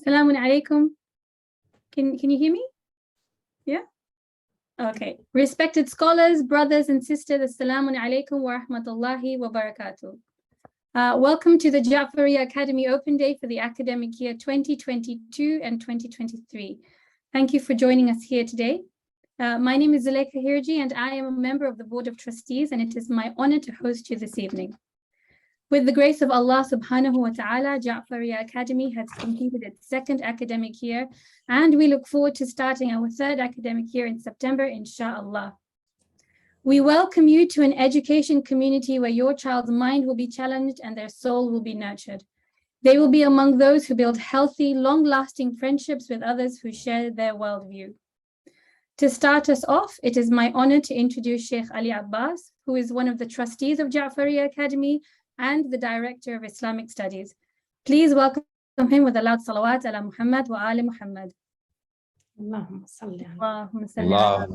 Assalamu alaikum. Can you hear me? Yeah? Okay. Respected scholars, brothers and sisters, Assalamu alaikum wa rahmatullahi wa barakatuh. Welcome to the Jaffaria Academy Open Day for the academic year 2022 and 2023. Thank you for joining us here today. My name is Zuleika Hirji and I am a member of the Board of Trustees, and it is my honor to host you this evening. With the grace of Allah subhanahu wa ta'ala, Jaffaria Academy has completed its second academic year, and we look forward to starting our third academic year in September, inshallah. We welcome you to an education community where your child's mind will be challenged and their soul will be nurtured. They will be among those who build healthy, long-lasting friendships with others who share their worldview. To start us off, it is my honor to introduce Sheikh Ali Abbas, who is one of the trustees of Jaffaria Academy and the Director of Islamic Studies. Please welcome him with a loud salawat ala Muhammad wa ali Muhammad. اللهم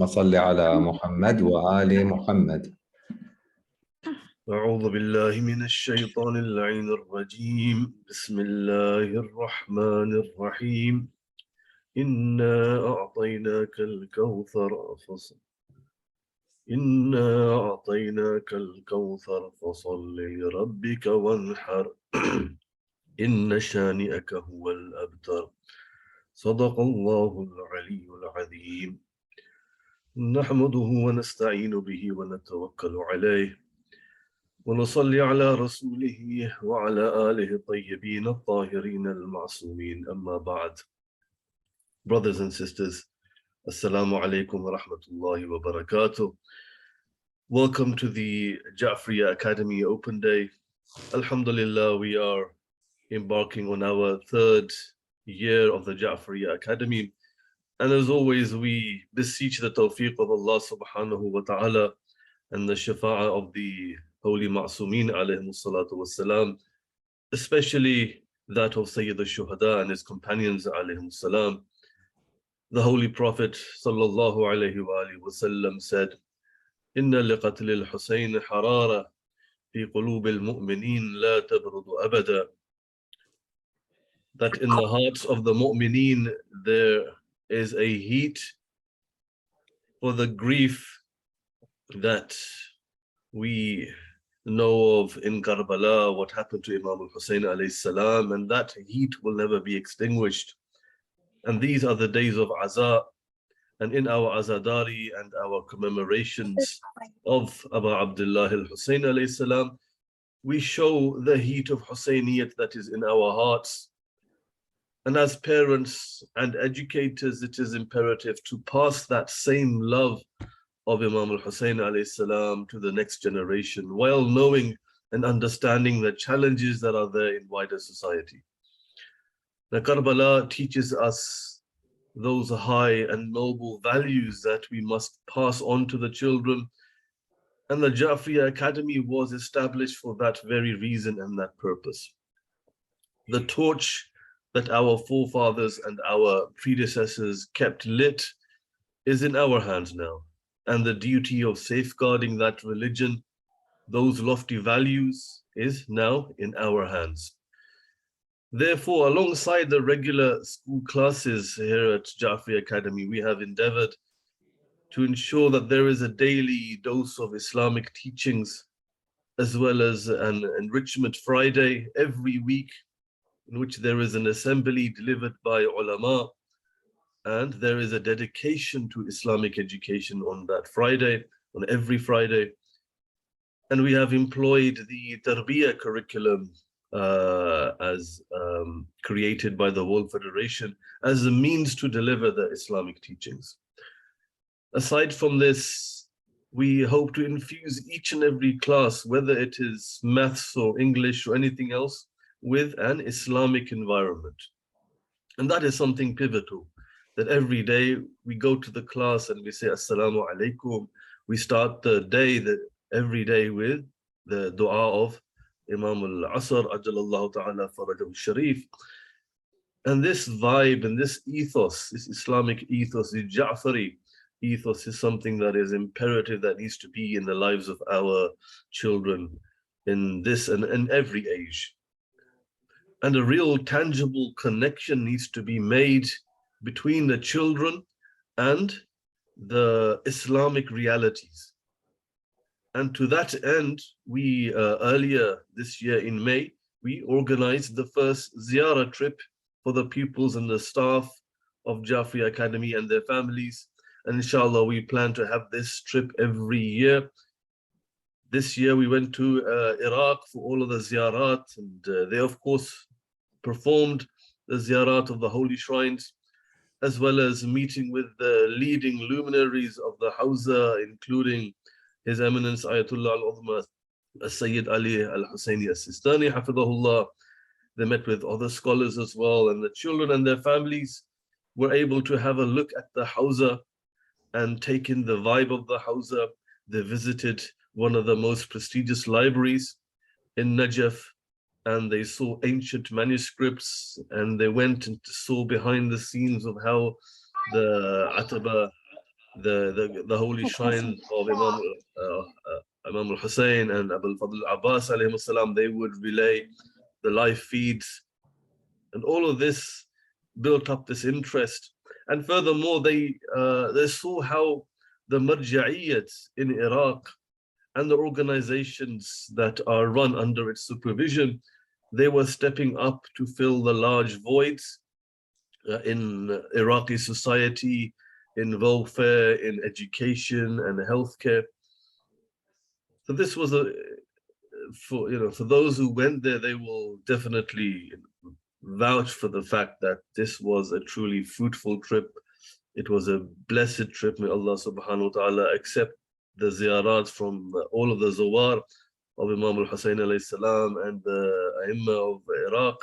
صل على محمد وآل محمد. أعوذ بالله من الشيطان اللعين الرجيم. بسم الله الرحمن الرحيم. إنا أعطيناك الكوثر فصل لربك وانحر إن شانئك هو الأبتر. صدق الله العلي العظيم. نحمده ونستعين به ونتوكل عليه ونصلي على رسوله وعلى آله الطيبين الطاهرين المعصومين. أما بعد. Brothers and sisters, Assalamu alaikum wa rahmatullahi wa barakatuh. Welcome to the Jaffaria Academy Open Day. Alhamdulillah, we are embarking on our third year of the Jaffaria Academy. And as always, we beseech the tawfiq of Allah subhanahu wa ta'ala and the shafa'ah of the Holy Ma'sumeen alayhimus salatu wassalam, especially that of Sayyid al-Shuhada and his companions alayhimus salam. The Holy Prophet sallallahu alayhi wa alihi wasallam said, Inna liqatl al-Husayn harara fi qulub al-mu'mineen la tabrudu abada. That in the hearts of the mu'mineen there is a heat for the grief that we know of in Karbala, what happened to Imam al-Hussein alayhi salam, and that heat will never be extinguished. And these are the days of Aza, and in our Azadari and our commemorations of Abu Abdullah al-Hussein alayhi salam, we show the heat of Husseyniyat that is in our hearts. And as parents and educators, it is imperative to pass that same love of Imam al-Hussein alayhi salam to the next generation, while knowing and understanding the challenges that are there in wider society. The Karbala teaches us those high and noble values that we must pass on to the children. And the Jaffaria Academy was established for that very reason and that purpose. The torch that our forefathers and our predecessors kept lit is in our hands now. And the duty of safeguarding that religion, those lofty values, is now in our hands. Therefore, alongside the regular school classes here at Jaffaria Academy, we have endeavored to ensure that there is a daily dose of Islamic teachings, as well as an Enrichment Friday every week, in which there is an assembly delivered by ulama, and there is a dedication to Islamic education on that Friday, on every Friday. And we have employed the Tarbiyah curriculum as created by the World Federation as a means to deliver the Islamic teachings. Aside from this, we hope to infuse each and every class, whether it is maths or English or anything else, with an Islamic environment. And that is something pivotal, that every day we go to the class and we say, Assalamu alaikum. We start the day, every day with the dua of Imam al-Asr, Ajalallahu ta'ala Farajahu Sharif. And this vibe and this ethos, this Islamic ethos, the Ja'fari ethos, is something that is imperative, that needs to be in the lives of our children in this and in every age. And a real tangible connection needs to be made between the children and the Islamic realities. And to that end, we earlier this year in May, we organized the first ziyarah trip for the pupils and the staff of Jaffaria Academy and their families. And inshallah, we plan to have this trip every year. This year we went to Iraq for all of the ziyarat, and they of course performed the ziyarat of the holy shrines, as well as meeting with the leading luminaries of the Hawza, including His Eminence Ayatollah al-Uzma Sayyid Ali al-Husseini al-Sistani, Hafidahullah. They met with other scholars as well, and the children and their families were able to have a look at the Hawza and take in the vibe of the Hawza. They visited one of the most prestigious libraries in Najaf, and they saw ancient manuscripts, and they went and saw behind the scenes of how the Ataba, the holy shrine of Imam al-Hussein and Abu al-Fadl al-Abbas alayhim as-salam, they would relay the live feeds. And all of this built up this interest. And furthermore, they saw how the marja'iyyat in Iraq and the organizations that are run under its supervision, they were stepping up to fill the large voids in Iraqi society, in welfare, in education and healthcare. So this was for those who went there, they will definitely vouch for the fact that this was a truly fruitful trip. It was a blessed trip. May Allah subhanahu wa ta'ala accept the ziyarat from all of the zawar of Imam al-Hussein alayhi salam and the Aimma of Iraq.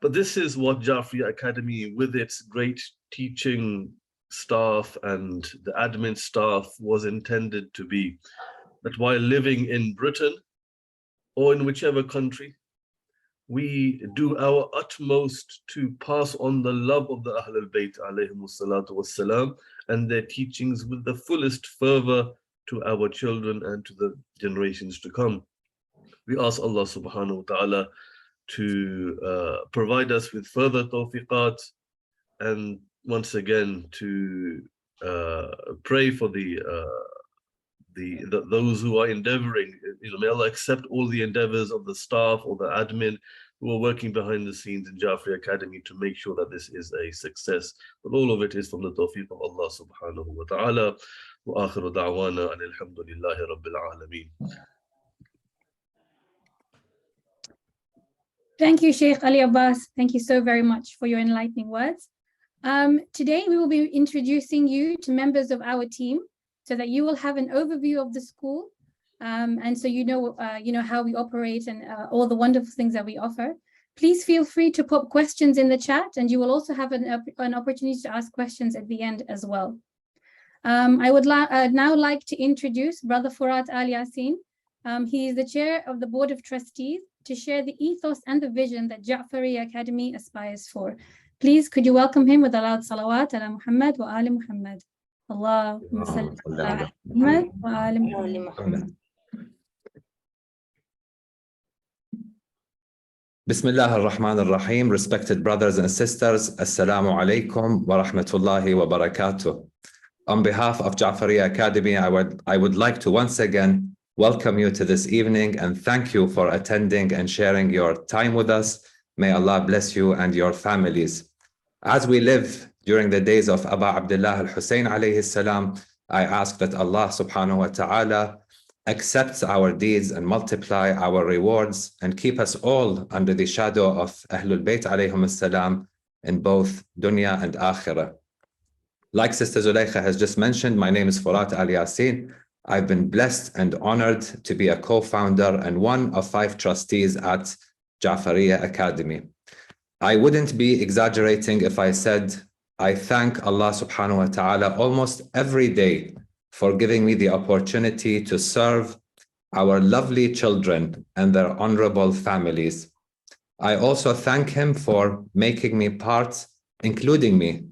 But this is what Jaffaria Academy, with its great teaching staff and the admin staff, was intended to be. That while living in Britain or in whichever country, we do our utmost to pass on the love of the Ahlul Bayt alayhimus salatu wassalam and their teachings with the fullest fervor to our children and to the generations to come. We ask Allah subhanahu wa ta'ala to provide us with further tawfiqat, and once again to pray for those who are endeavoring. May Allah accept all the endeavors of the staff or the admin who are working behind the scenes in Jaffaria Academy to make sure that this is a success. But all of it is from the tawfiq of Allah subhanahu wa ta'ala. Wa akhiru da'wana and alhamdulillahi rabbil alameen. Thank you, Sheikh Ali Abbas. Thank you so very much for your enlightening words. Today, we will be introducing you to members of our team so that you will have an overview of the school, and so you know how we operate and all the wonderful things that we offer. Please feel free to put questions in the chat, and you will also have an opportunity to ask questions at the end as well. I would now like to introduce Brother Furat Al Yasin. He is the chair of the Board of Trustees, to share the ethos and the vision that Jaffaria Academy aspires for. Please, could you welcome him with a loud salawat ala Muhammad wa ali Muhammad. Allahumma salli ala Muhammad wa ali Muhammad. Bismillah ar-Rahman ar-Rahim. Respected brothers and sisters, Assalamu alaikum wa rahmatullahi wa barakatuh. On behalf of Jaffaria Academy, I would like to once again welcome you to this evening and thank you for attending and sharing your time with us. May Allah bless you and your families. As we live during the days of Aba Abdullah al-Hussein alayhi salam, I ask that Allah subhanahu wa ta'ala accepts our deeds and multiply our rewards and keep us all under the shadow of Ahlul Bayt alayhim salam in both dunya and akhirah. Like Sister Zulaykha has just mentioned, my name is Furat Al Yasin. I've been blessed and honored to be a co-founder and one of 5 trustees at Jaffaria Academy. I wouldn't be exaggerating if I said I thank Allah subhanahu wa ta'ala almost every day for giving me the opportunity to serve our lovely children and their honorable families. I also thank Him for making me including me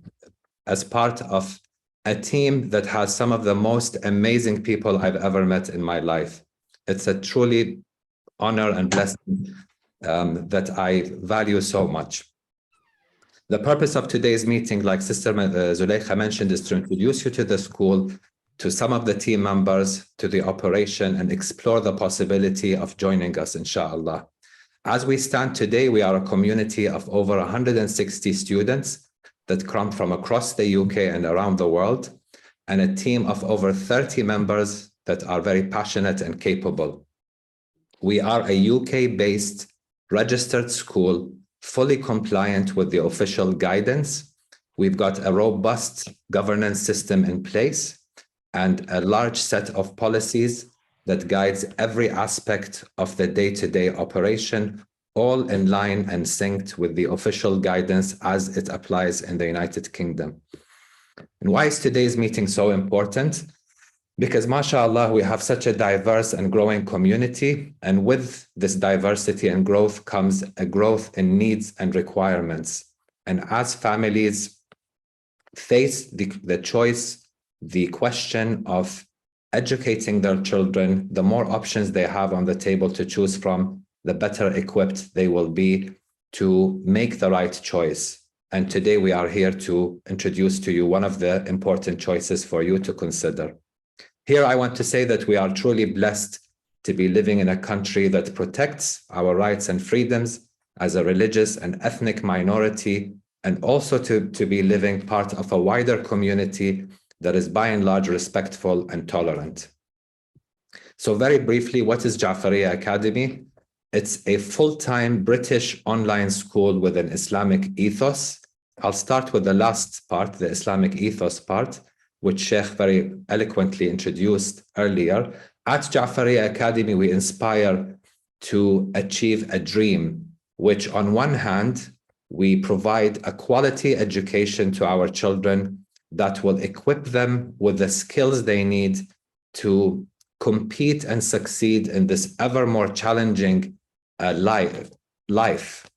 as part of a team that has some of the most amazing people I've ever met in my life. It's a truly honor and blessing that I value so much. The purpose of today's meeting, like Sister Zuleika mentioned, is to introduce you to the school, to some of the team members, to the operation, and explore the possibility of joining us, inshallah. As we stand today, we are a community of over 160 students that come from across the UK and around the world, and a team of over 30 members that are very passionate and capable. We are a UK-based registered school, fully compliant with the official guidance. We've got a robust governance system in place and a large set of policies that guides every aspect of the day-to-day operation, all in line and synced with the official guidance as it applies in the United Kingdom. And why is today's meeting so important? Because mashallah, we have such a diverse and growing community. And with this diversity and growth comes a growth in needs and requirements. And as families face the choice, the question of educating their children, the more options they have on the table to choose from, the better equipped they will be to make the right choice. And today we are here to introduce to you one of the important choices for you to consider. Here, I want to say that we are truly blessed to be living in a country that protects our rights and freedoms as a religious and ethnic minority, and also to be living part of a wider community that is by and large respectful and tolerant. So very briefly, what is Jaffaria Academy? It's a full-time British online school with an Islamic ethos. I'll start with the last part, the Islamic ethos part, which Sheikh very eloquently introduced earlier. At Jaffaria Academy, we inspire to achieve a dream, which on one hand, we provide a quality education to our children that will equip them with the skills they need to compete and succeed in this ever more challenging life.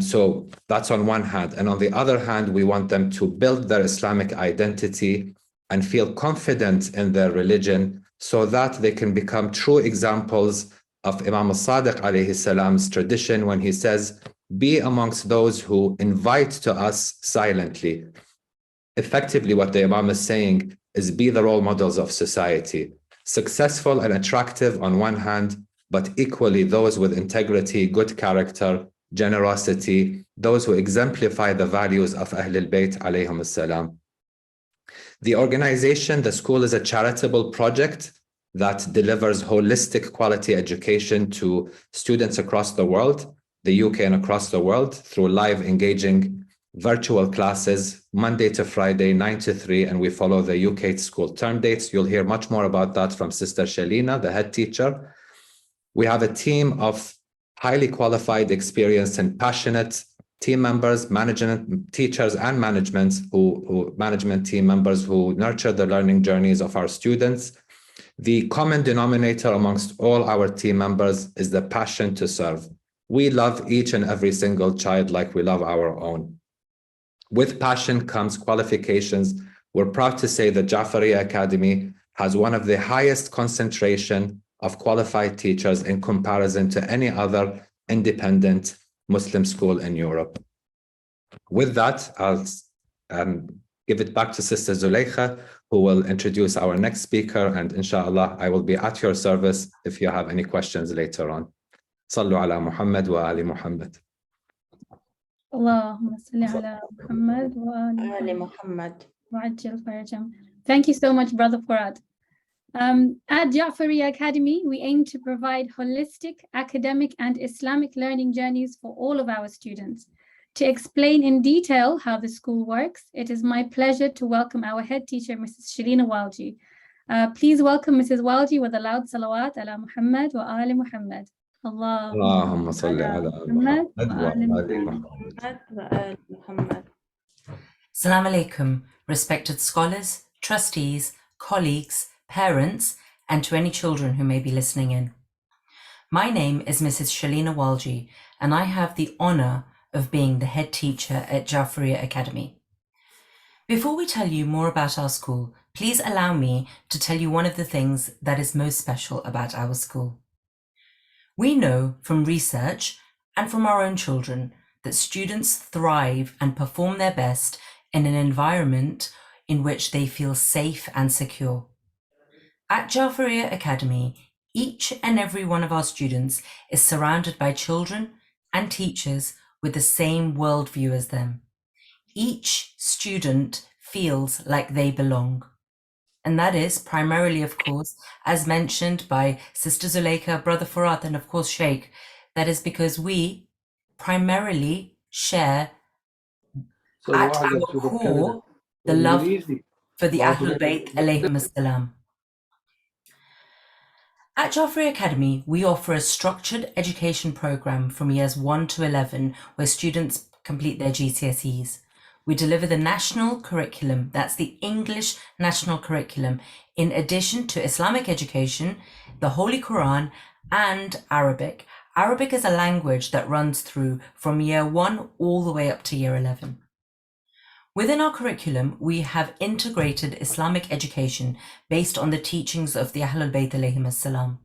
So that's on one hand. And on the other hand, we want them to build their Islamic identity and feel confident in their religion so that they can become true examples of Imam al-Sadiq alayhi salam's tradition when he says, be amongst those who invite to us silently. Effectively, what the Imam is saying is be the role models of society, successful and attractive on one hand, but equally those with integrity, good character, generosity, those who exemplify the values of Ahlul Bayt alayhim as-salam. The organization, the school, is a charitable project that delivers holistic quality education to students across the world, the UK and across the world, through live engaging virtual classes, Monday to Friday, 9 to 3, and we follow the UK school term dates. You'll hear much more about that from Sister Shelina, the head teacher. We have a team of highly qualified, experienced, and passionate team members, management teachers, and management team members who nurture the learning journeys of our students. The common denominator amongst all our team members is the passion to serve. We love each and every single child like we love our own. With passion comes qualifications. We're proud to say that Jaffaria Academy has one of the highest concentration of qualified teachers in comparison to any other independent Muslim school in Europe. With that, I'll give it back to Sister Zuleika, who will introduce our next speaker, and inshallah, I will be at your service if you have any questions later on. Sallu ala Muhammad wa ali Muhammad. Allahumma salli ala Muhammad wa ali Muhammad. وعجل فرجهم. Thank you so much, Brother Farad. At Jaffaria Academy, we aim to provide holistic, academic, and Islamic learning journeys for all of our students. To explain in detail how the school works, it is my pleasure to welcome our head teacher, Mrs. Shelina Walji. Please welcome Mrs. Walji with a loud salawat ala Muhammad wa ali Muhammad. Allahumma salli ala Muhammad wa ali Muhammad. Assalamu alaikum, respected scholars, trustees, colleagues, parents, and to any children who may be listening in. My name is Mrs. Shelina Walji, and I have the honor of being the head teacher at Jaffaria Academy. Before we tell you more about our school, please allow me to tell you one of the things that is most special about our school. We know from research and from our own children that students thrive and perform their best in an environment in which they feel safe and secure. At Jaffaria Academy, each and every one of our students is surrounded by children and teachers with the same worldview as them. Each student feels like they belong. And that is primarily, of course, as mentioned by Sister Zuleika, Brother Furat, and of course Sheikh, that is because we primarily share at our core the love for the Ahlul Bayt alayhim as-salam. At Jaffaria Academy, we offer a structured education program from years 1 to 11 where students complete their GCSEs. We deliver the national curriculum, that's the English national curriculum, in addition to Islamic education, the Holy Quran, and Arabic. Arabic is a language that runs through from year 1 all the way up to year 11. Within our curriculum, we have integrated Islamic education based on the teachings of the Ahlul Bayt alayhim as-salam.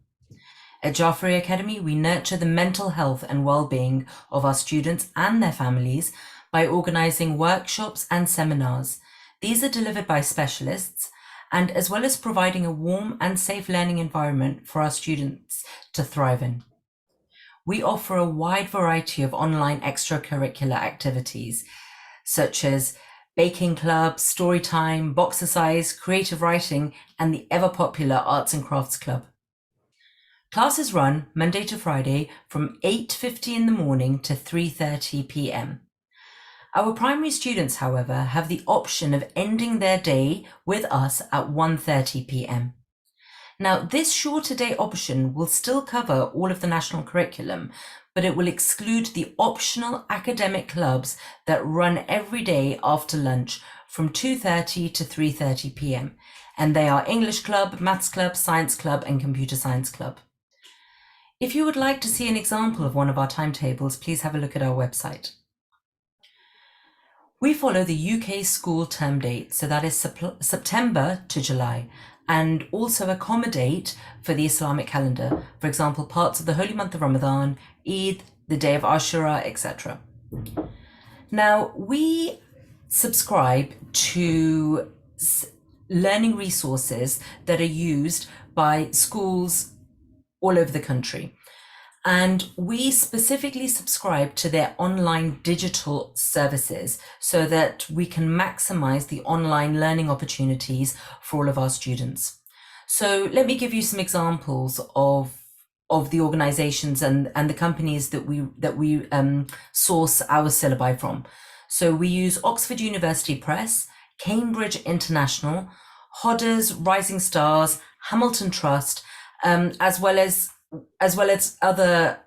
At Jaffaria Academy, we nurture the mental health and well-being of our students and their families by organizing workshops and seminars. These are delivered by specialists, and as well as providing a warm and safe learning environment for our students to thrive in. We offer a wide variety of online extracurricular activities, such as baking club, story time, boxercise, creative writing, and the ever-popular arts and crafts club. Classes run Monday to Friday from 8:50 in the morning to 3:30 p.m. Our primary students, however, have the option of ending their day with us at 1:30 p.m. Now, this shorter day option will still cover all of the national curriculum, but it will exclude the optional academic clubs that run every day after lunch from 2:30 to 3:30 p.m. And they are English Club, Maths Club, Science Club, and Computer Science Club. If you would like to see an example of one of our timetables, please have a look at our website. We follow the UK school term date, so that is September to July, and also accommodate for the Islamic calendar, for example, parts of the holy month of Ramadan, Eid, the day of Ashura, etc. Now, we subscribe to learning resources that are used by schools all over the country. And we specifically subscribe to their online digital services so that we can maximize the online learning opportunities for all of our students. So let me give you some examples of the organizations and the companies that we source our syllabi from. So we use Oxford University Press, Cambridge International, Hodder's Rising Stars, Hamilton Trust, as well as other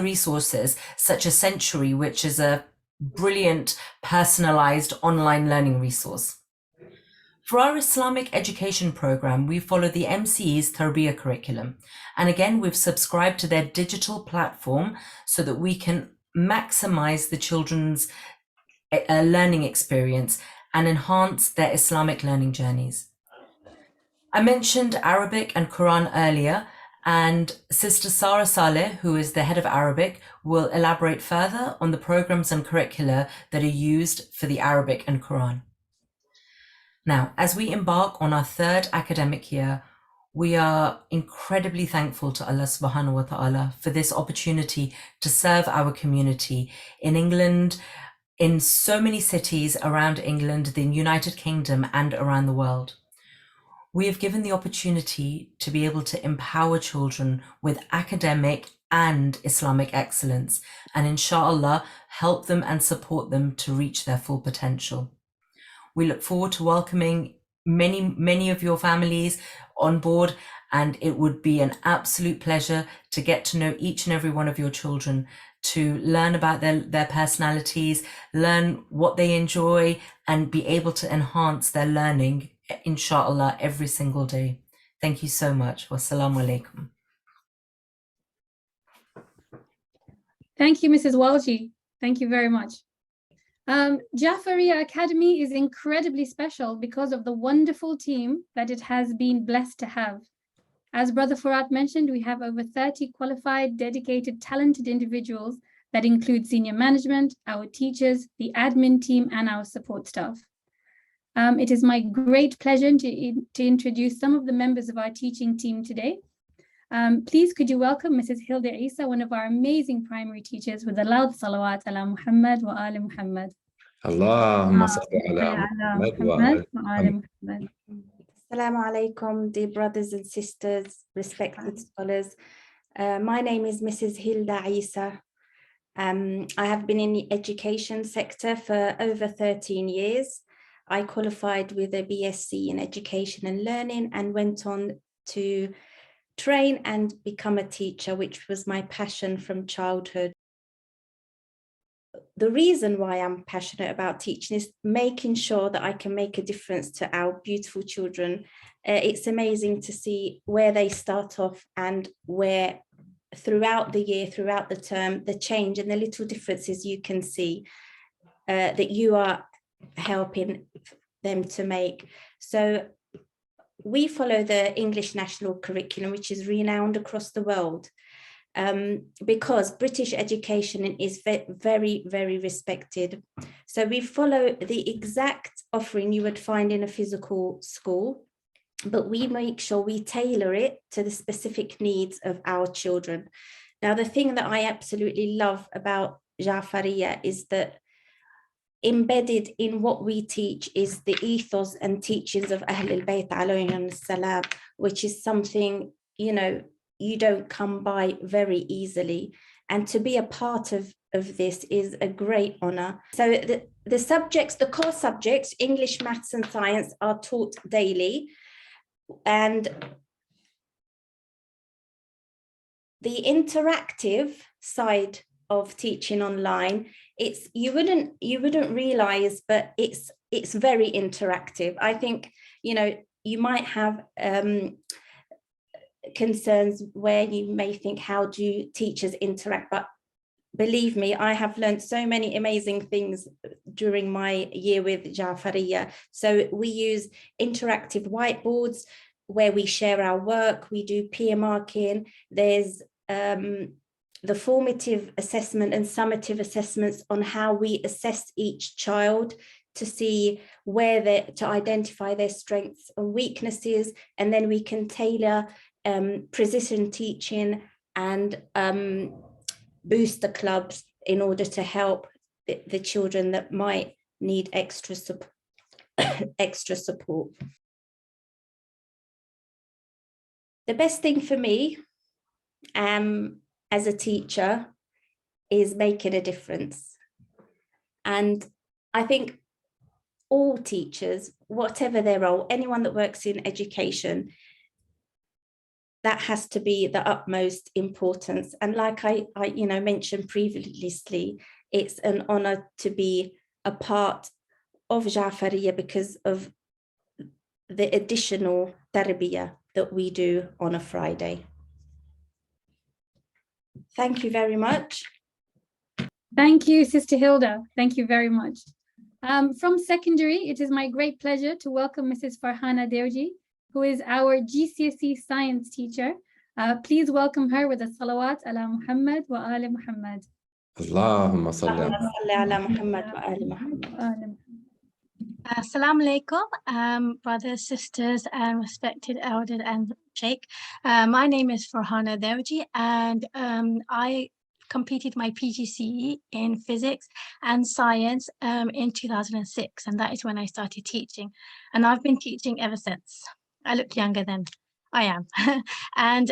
resources such as Century, which is a brilliant personalized online learning resource. For our Islamic education program, we follow the MCE's Tarbiyah curriculum. And again, we've subscribed to their digital platform so that we can maximize the children's learning experience and enhance their Islamic learning journeys. I mentioned Arabic and Quran earlier, and Sister Sarah Saleh, who is the head of Arabic, will elaborate further on the programs and curricula that are used for the Arabic and Quran. Now, as we embark on our third academic year, we are incredibly thankful to Allah subhanahu wa ta'ala for this opportunity to serve our community in England, in so many cities around England, the United Kingdom, and around the world. We have given the opportunity to be able to empower children with academic and Islamic excellence, and inshallah, help them and support them to reach their full potential. We look forward to welcoming many of your families on board, and it would be an absolute pleasure to get to know each and every one of your children, to learn about their personalities, learn what they enjoy, and be able to enhance their learning, inshallah, every single day. Thank you so much. Wassalamu alaikum. Thank you, Mrs. Walji. Thank you very much. Jaffaria Academy is incredibly special because of the wonderful team that it has been blessed to have. As Brother Furat mentioned, we have over 30 qualified, dedicated, talented individuals that include senior management, our teachers, the admin team, and our support staff. It is my great pleasure to introduce some of the members of our teaching team today. Please could you welcome Mrs. Hilda Isa, one of our amazing primary teachers, with a loud salawat ala Muhammad wa ali Muhammad. Allahumma salli ala Muhammad wa ali Muhammad. Assalamu alaikum, dear brothers and sisters, respected scholars. My name is Mrs. Hilda Isa. I have been in the education sector for over 13 years. I qualified with a BSc in Education and Learning and went on to train and become a teacher, which was my passion from childhood. The reason why I'm passionate about teaching is making sure that I can make a difference to our beautiful children. It's amazing to see where they start off and where throughout the year, throughout the term, the change and the little differences you can see that you are helping them to make. So we follow the English national curriculum, which is renowned across the world. Because British education is very, very respected. So we follow the exact offering you would find in a physical school, but we make sure we tailor it to the specific needs of our children. Now, the thing that I absolutely love about Jaffaria is that embedded in what we teach is the ethos and teachings of Ahlul Bayt alayhim salam, which is something, you know, you don't come by very easily. And to be a part of this is a great honor. So the subjects, the core subjects, English, maths and science are taught daily. And the interactive side of teaching online, you wouldn't realize, but it's very interactive. I think, you know, you might have concerns where you may think, how do teachers interact? But believe me, I have learned so many amazing things during my year with Jaffaria. So we use interactive whiteboards where we share our work, we do peer marking, there's the formative assessment and summative assessments on how we assess each child to see to identify their strengths and weaknesses, and then we can tailor precision teaching and booster clubs in order to help the children that might need extra support. The best thing for me as a teacher is making a difference. And I think all teachers, whatever their role, anyone that works in education, that has to be the utmost importance. And like I mentioned previously, it's an honor to be a part of Jaffaria because of the additional tarbiyah that we do on a Friday. Thank you very much. Thank you, Sister Hilda. Thank you very much. From secondary, it is my great pleasure to welcome Mrs. Farhana Derji, who is our GCSE science teacher. Please welcome her with a salawat ala Muhammad wa ali Muhammad. Allahumma salli ala Muhammad wa ali Muhammad. Assalamu alaikum, brothers, sisters, and respected elders and sheikh. My name is Farhana Derji, and I completed my PGCE in physics and science in 2006, and that is when I started teaching. And I've been teaching ever since. I look younger than I am. And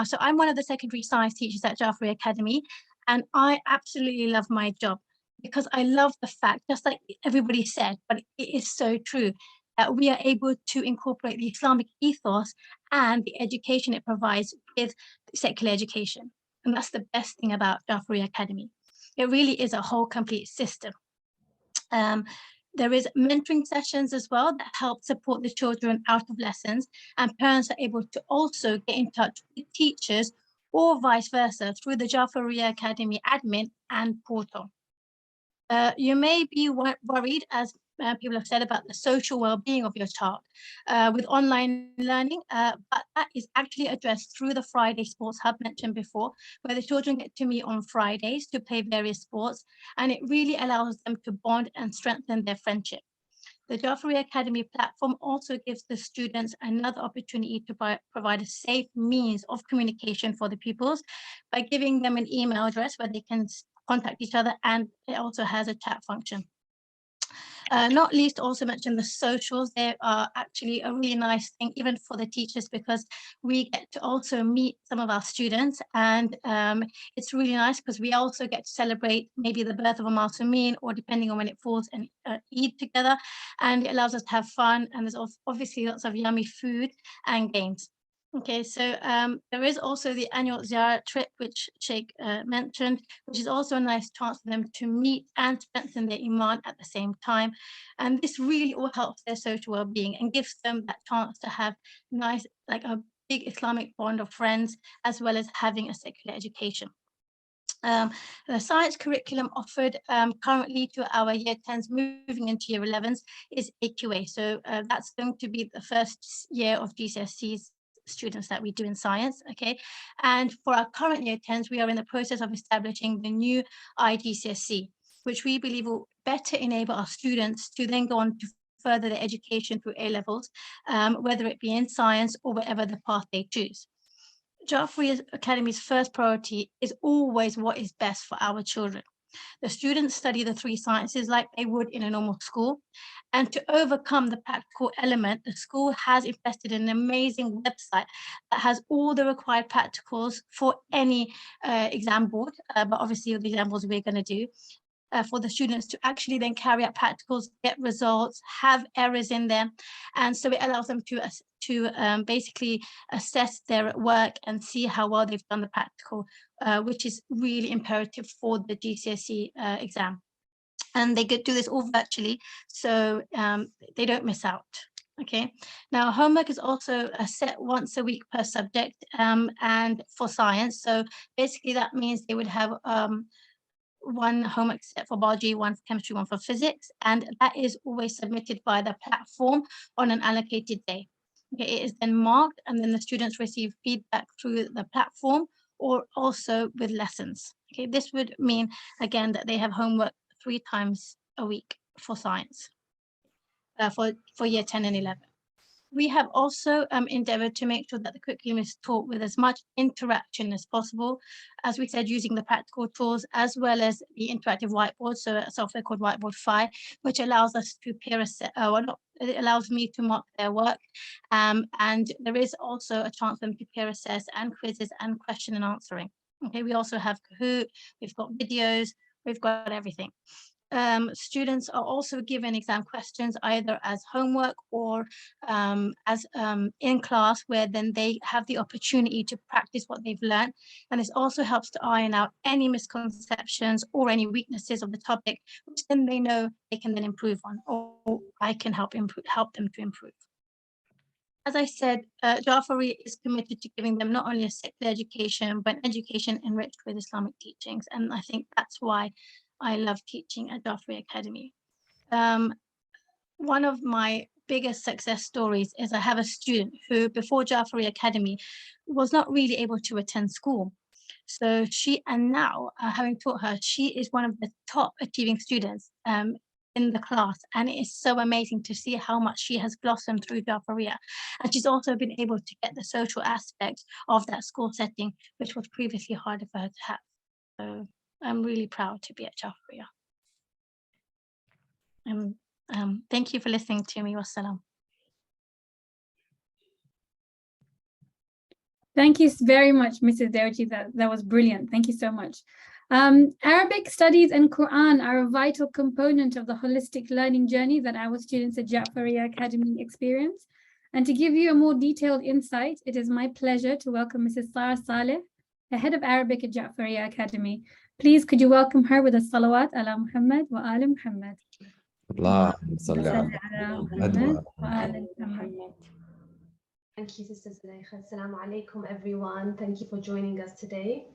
so I'm one of the secondary science teachers at Jaffaria Academy, and I absolutely love my job because I love the fact, just like everybody said, but it is so true, that we are able to incorporate the Islamic ethos and the education it provides with secular education. And that's the best thing about Jaffaria Academy. It really is a whole complete system. There is mentoring sessions as well that help support the children out of lessons, and parents are able to also get in touch with teachers or vice versa through the Jaffaria Academy admin and portal. You may be worried, as people have said about the social well-being of your child with online learning, but that is actually addressed through the Friday Sports Hub mentioned before, where the children get to meet on Fridays to play various sports, and it really allows them to bond and strengthen their friendship. The Jaffaria Academy platform also gives the students another opportunity to provide a safe means of communication for the pupils by giving them an email address where they can contact each other, and it also has a chat function. Not least, also mention the socials. They are actually a really nice thing, even for the teachers, because we get to also meet some of our students, and it's really nice because we also get to celebrate maybe the birth of a Masumin, or depending on when it falls, and eat together, and it allows us to have fun, and there's also obviously lots of yummy food and games. Okay, so there is also the annual Ziyarah trip, which Sheikh mentioned, which is also a nice chance for them to meet and strengthen their iman at the same time. And this really all helps their social well-being and gives them that chance to have nice, like a big Islamic bond of friends, as well as having a secular education. The science curriculum offered currently to our year 10s moving into year 11s is AQA. So that's going to be the first year of GCSEs students that we do in science, okay? And for our current year 10s, we are in the process of establishing the new IGCSE, which we believe will better enable our students to then go on to further their education through A levels, whether it be in science or whatever the path they choose. Jaffaria Academy's first priority is always what is best for our children. The students study the 3 sciences like they would in a normal school. And to overcome the practical element, the school has invested in an amazing website that has all the required practicals for any exam board, but obviously the exam boards we're going to do, for the students to actually then carry out practicals, get results, have errors in them. And so it allows them to basically assess their work and see how well they've done the practical, which is really imperative for the GCSE exam. And they could do this all virtually, so they don't miss out. Okay, now homework is also set once a week per subject, and for science. So basically that means they would have one homework set for biology, one for chemistry, one for physics, and that is always submitted by the platform on an allocated day. Okay, it is then marked, and then the students receive feedback through the platform or also with lessons. Okay, this would mean again that they have homework 3 times a week for science, for year 10 and 11. We have also endeavored to make sure that the curriculum is taught with as much interaction as possible, as we said, using the practical tools as well as the interactive whiteboard, so a software called Whiteboard Fi, which allows us to peer assess, it allows me to mark their work, and there is also a chance for them to peer assess and quizzes and question and answering. Okay, we also have Kahoot, we've got videos, we've got everything. Students are also given exam questions either as homework or as in class, where then they have the opportunity to practice what they've learned. And this also helps to iron out any misconceptions or any weaknesses of the topic, which then they know they can then improve on, or I can help them to improve. As I said, Jaffaria is committed to giving them not only a secular education, but education enriched with Islamic teachings. And I think that's why I love teaching at Jaffaria Academy. One of my biggest success stories is I have a student who, before Jaffaria Academy, was not really able to attend school. So now, having taught her, she is one of the top achieving students in the class, and it is so amazing to see how much she has blossomed through Jaffaria. And she's also been able to get the social aspect of that school setting, which was previously harder for her to have. So I'm really proud to be at Jaffaria. Thank you for listening to me. Wassalam. Thank you very much, Mrs. Derji. That was brilliant. Thank you so much. Arabic studies and Quran are a vital component of the holistic learning journey that our students at Jaffaria Academy experience. And to give you a more detailed insight, it is my pleasure to welcome Mrs. Sarah Saleh, the head of Arabic at Jaffaria Academy. Please, could you welcome her with a salawat ala Muhammad wa ala Muhammad. Thank you, Sister Zulaykha. Assalamu alaikum, everyone. Thank you for joining us today.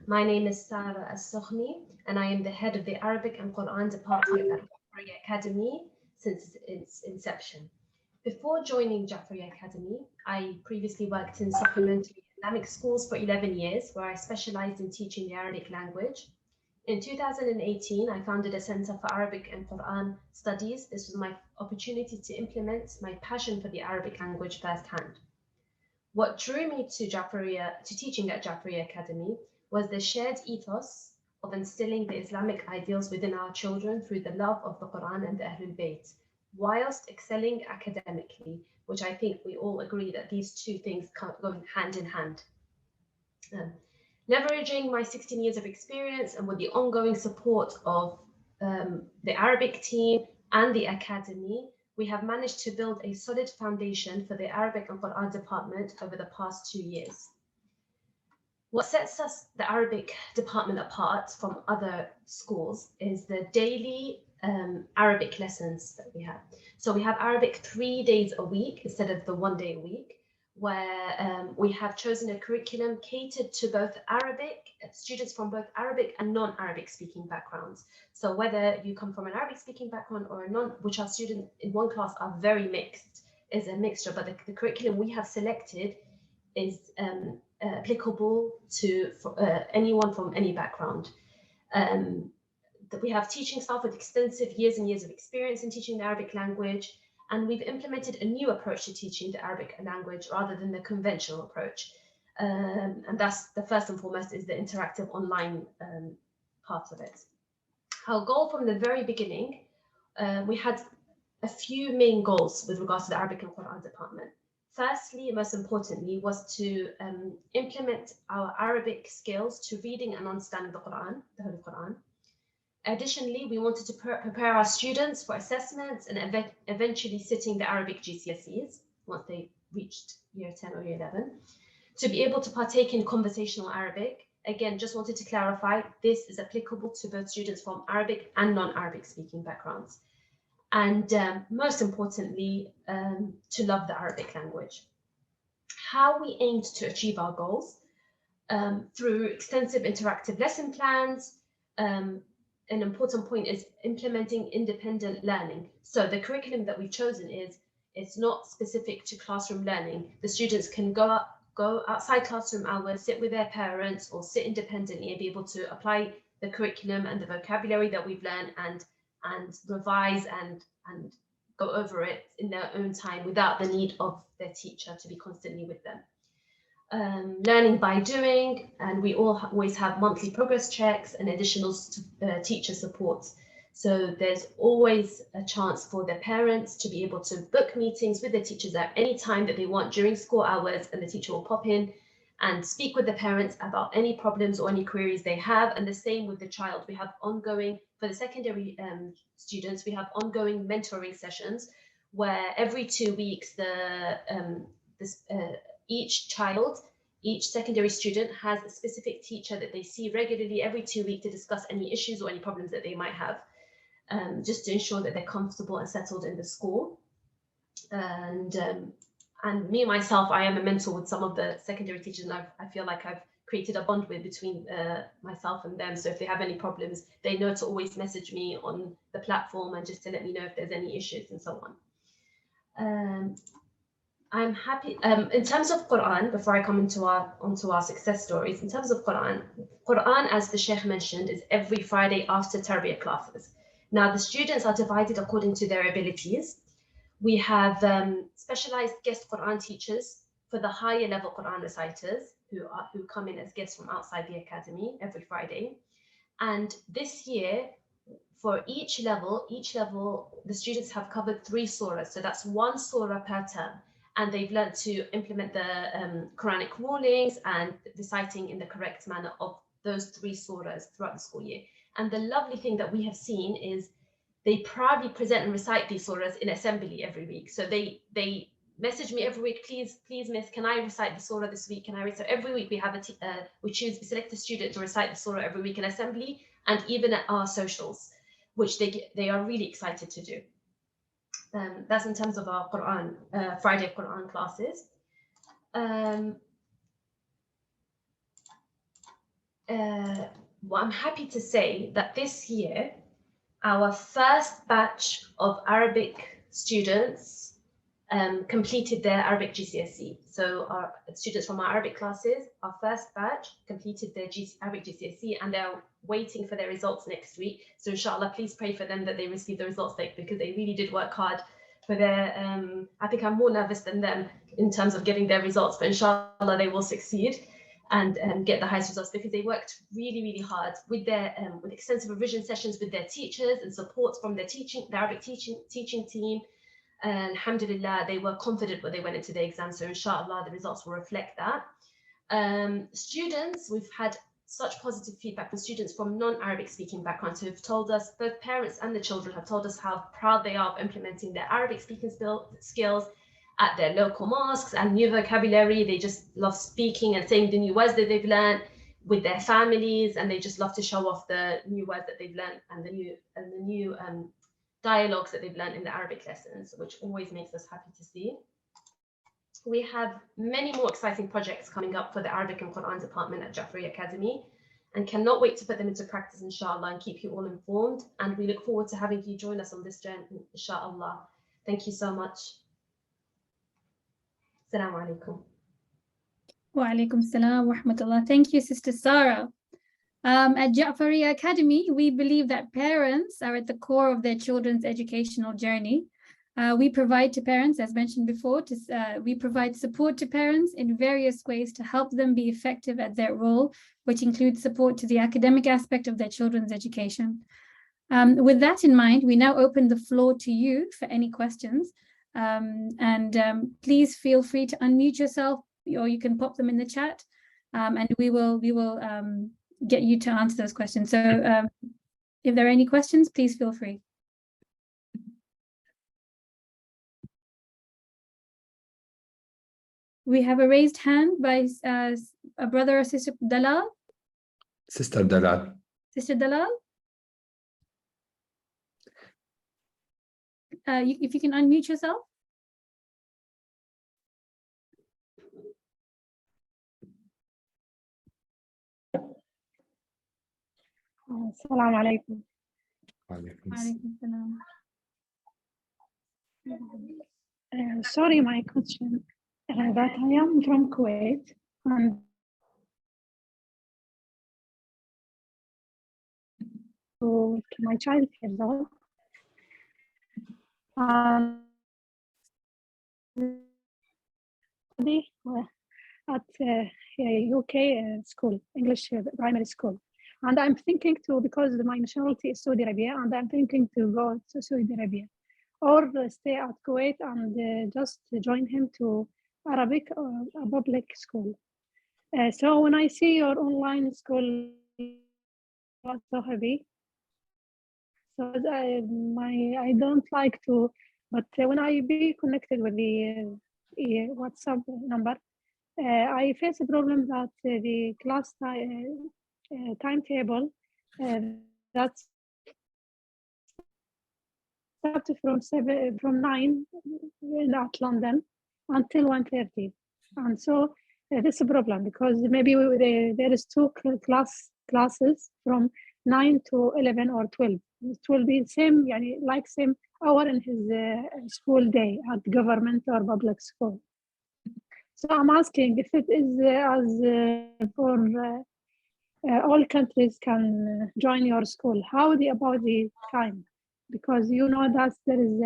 My name is Sarah As-Sokhni, and I am the head of the Arabic and Quran department at Jaffaria Academy since its inception. Before joining Jaffaria Academy, I previously worked in supplementary Islamic schools for 11 years, where I specialized in teaching the Arabic language. In 2018, I founded a Center for Arabic and Quran Studies. This was my opportunity to implement my passion for the Arabic language firsthand. What drew me to teaching at Jaffaria Academy was the shared ethos of instilling the Islamic ideals within our children through the love of the Quran and the Ahlul Bayt, whilst excelling academically, which I think we all agree that these two things go hand in hand. Leveraging my 16 years of experience and with the ongoing support of the Arabic team and the Academy, we have managed to build a solid foundation for the Arabic and Quran department over the past 2 years. What sets us, the Arabic department, apart from other schools is the daily Arabic lessons that we have. So we have Arabic 3 days a week instead of the 1 day a week, where we have chosen a curriculum catered to both students from both Arabic and non-Arabic speaking backgrounds. So whether you come from an Arabic speaking background or a which our students in one class are very mixed, is a mixture, but the curriculum we have selected is applicable to anyone from any background. That we have teaching staff with extensive years and years of experience in teaching the Arabic language, and we've implemented a new approach to teaching the Arabic language rather than the conventional approach. And that's the first and foremost is the interactive online part of it. Our goal from the very beginning, we had a few main goals with regards to the Arabic and Quran department. Firstly, most importantly, was to implement our Arabic skills to reading and understanding the Quran, the Holy Quran. Additionally, we wanted to prepare our students for assessments and eventually sitting the Arabic GCSEs once they reached year 10 or year 11, to be able to partake in conversational Arabic. Again, just wanted to clarify, this is applicable to both students from Arabic and non-Arabic speaking backgrounds. And most importantly, to love the Arabic language. How we aimed to achieve our goals through extensive interactive lesson plans. An important point is implementing independent learning. So the curriculum that we've chosen it's not specific to classroom learning. The students can go outside classroom hours, sit with their parents, or sit independently and be able to apply the curriculum and the vocabulary that we've learned and revise and go over it in their own time without the need of their teacher to be constantly with them. Learning by doing, and we always have monthly progress checks and additional teacher support. So there's always a chance for their parents to be able to book meetings with the teachers at any time that they want during school hours, and the teacher will pop in and speak with the parents about any problems or any queries they have. And the same with the child. We have ongoing, for the secondary students, we have ongoing mentoring sessions where every 2 weeks each secondary student has a specific teacher that they see regularly every 2 weeks to discuss any issues or any problems that they might have, just to ensure that they're comfortable and settled in the school. And me myself, I am a mentor with some of the secondary teachers, and I feel like I've created a bond between myself and them. So if they have any problems, they know to always message me on the platform and just to let me know if there's any issues and so on. I'm happy in terms of Quran, before I come onto our success stories. In terms of Quran, as the Sheikh mentioned, is every Friday after Tarbiyah classes. Now the students are divided according to their abilities. We have specialized guest Quran teachers for the higher level Quran reciters who come in as guests from outside the academy every Friday. And this year, for each level, the students have covered 3 surahs. So that's 1 surah per term. And they've learned to implement the Quranic rulings and reciting in the correct manner of those 3 surahs throughout the school year. And the lovely thing that we have seen is they proudly present and recite these surahs in assembly every week. So they message me every week, please, miss, can I recite the surah this week? Can I recite? Every week we have we select a student to recite the surah every week in assembly, and even at our socials, which they are really excited to do. That's in terms of our Quran, Friday Quran classes. Well, I'm happy to say that this year, our first batch of Arabic students completed their Arabic GCSE. So our students from our Arabic classes, our first batch completed their Arabic GCSE, and they're waiting for their results next week. So inshallah, please pray for them that they receive the results, because they really did work hard for their, I think I'm more nervous than them in terms of getting their results, but inshallah they will succeed and get the highest results, because they worked really, really hard with their with extensive revision sessions with their teachers and support from their Arabic teaching team. And alhamdulillah, they were confident when they went into the exam. So inshallah, the results will reflect that. Students, we've had such positive feedback from students from non-Arabic speaking backgrounds who have told us, both parents and the children have told us how proud they are of implementing their Arabic speaking skills at their local mosques and new vocabulary. They just love speaking and saying the new words that they've learned with their families, and they just love to show off the new words that they've learned and the new dialogues that they've learned in the Arabic lessons, which always makes us happy to see. We have many more exciting projects coming up for the Arabic and Quran department at Jaffaria Academy, and cannot wait to put them into practice, inshallah, and keep you all informed. And we look forward to having you join us on this journey, inshallah. Thank you so much. Assalamu alaikum. Wa alaikum salam wa rahmatullah. Thank you, Sister Sarah. At Jaffaria Academy, we believe that parents are at the core of their children's educational journey. We provide to parents, as mentioned before, we provide support to parents in various ways to help them be effective at their role, which includes support to the academic aspect of their children's education. With that in mind, we now open the floor to you for any questions. Please feel free to unmute yourself, or you can pop them in the chat, and we will get you to answer those questions. So if there are any questions, please feel free. We have a raised hand by a brother or sister Dalal. Sister Dalal. Sister Dalal? If you can unmute yourself. Assalamu alaikum. Sorry, my question. That I am from Kuwait, and to my child is old. At UK school, English primary school. And I'm thinking to, because my nationality is Saudi Arabia, and I'm thinking to go to Saudi Arabia, or stay at Kuwait and just join him to Arabic or a public school. So when I see your online school was so heavy, so I don't like to, but when I be connected with the WhatsApp number, I face a problem that the class timetable that's started from 9 at London until 1:30, and so this is a problem, because maybe there is two classes from 9 to 11 or 12. It will be same hour in his school day at government or public school. So I'm asking if it is as for all countries can join your school, how about the time? Because you know that there is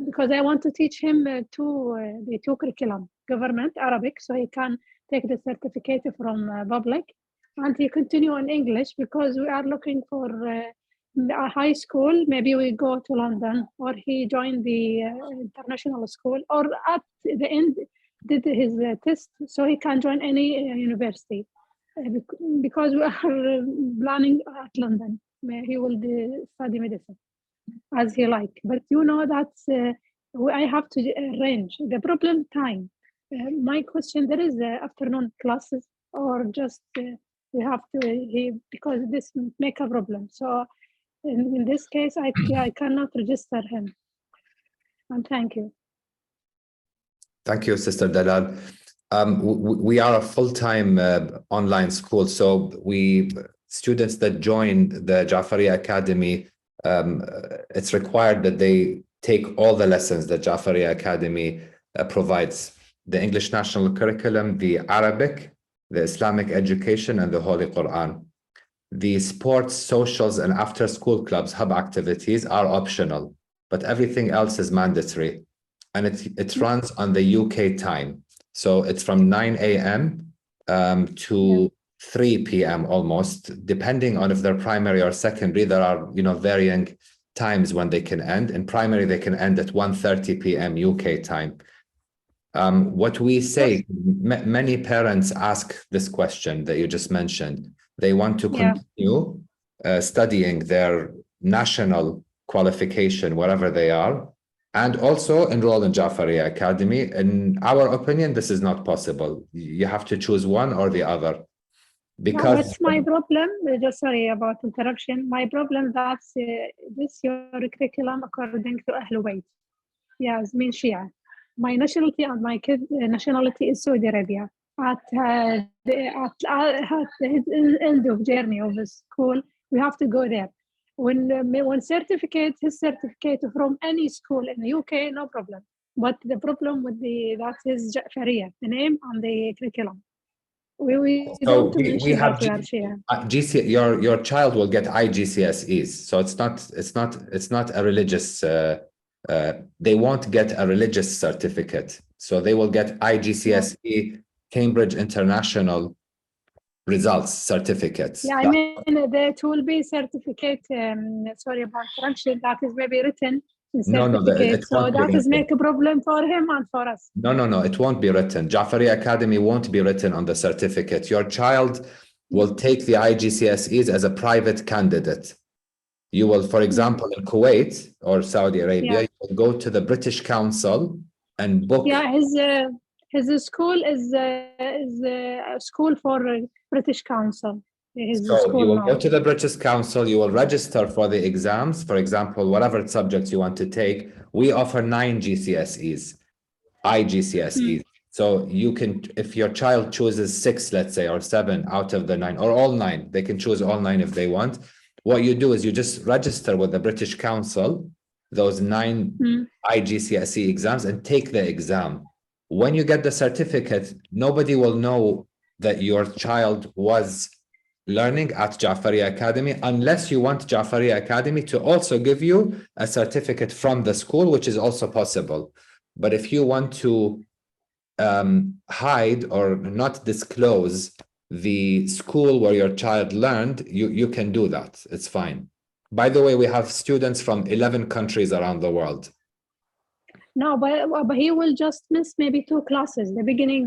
because I want to teach him the two curriculum, government Arabic, so he can take the certificate from public, and he continue in English, because we are looking for a high school. Maybe we go to London, or he joined the international school, or at the end did his test, so he can join any university, because we are planning at London. He will study medicine as he like, but you know that I have to arrange the problem time. My question, there is afternoon classes, or just we have to because this make a problem. So in this case, I cannot register him. And thank you. Thank you, Sister Dalal. We are a full-time online school, so students that join the Jaffaria Academy it's required that they take all the lessons that Jaffaria Academy provides: the English National Curriculum, the Arabic, the Islamic education, and the Holy Quran. The sports, socials, and after-school clubs, hub activities are optional, but everything else is mandatory. And it runs on the UK time. So it's from 9 a.m. To 3 p.m. almost, depending on if they're primary or secondary. There are, varying times when they can end. In primary, they can end at 1:30 p.m. UK time. What we say, many parents ask this question that you just mentioned. They want to continue studying their national qualification, wherever they are, and also enroll in Jaffaria Academy. In our opinion, this is not possible. You have to choose one or the other. Because what's my problem? Just sorry about interruption. My problem that's this your curriculum according to Ahlul Bayt. Yes, mean Shia. My nationality and my kid nationality is Saudi Arabia. At the end of journey of the school, we have to go there. When his certificate from any school in the UK, no problem. But the problem with that is Jaffaria, the name and the curriculum. We don't mention have GCSE. Your child will get IGCSEs, so it's not a religious. They won't get a religious certificate, so they will get IGCSE, Cambridge International results certificates. Yeah, I mean that will be certificate. Sorry about correction. That is maybe written in certificate. So that is make a problem for him and for us. No, it won't be written. Jaffaria Academy won't be written on the certificate. Your child will take the IGCSEs as a private candidate. You will, for example, in Kuwait or Saudi Arabia, you will go to the British Council and book. Yeah, his school is a school for British Council. So you will go to the British Council, you will register for the exams, for example, whatever subjects you want to take. We offer 9 GCSEs, IGCSEs. So you can, if your child chooses 6, let's say, or 7 out of the 9, or all 9, they can choose all 9 if they want. What you do is you just register with the British Council, those 9 IGCSE exams, and take the exam. When you get the certificate, nobody will know that your child was learning at Jaffaria Academy unless you want Jaffaria Academy to also give you a certificate from the school, which is also possible. But if you want to hide or not disclose the school where your child learned, you can do that. It's fine. By the way, we have students from 11 countries around the world. No, but he will just miss maybe 2 classes, the beginning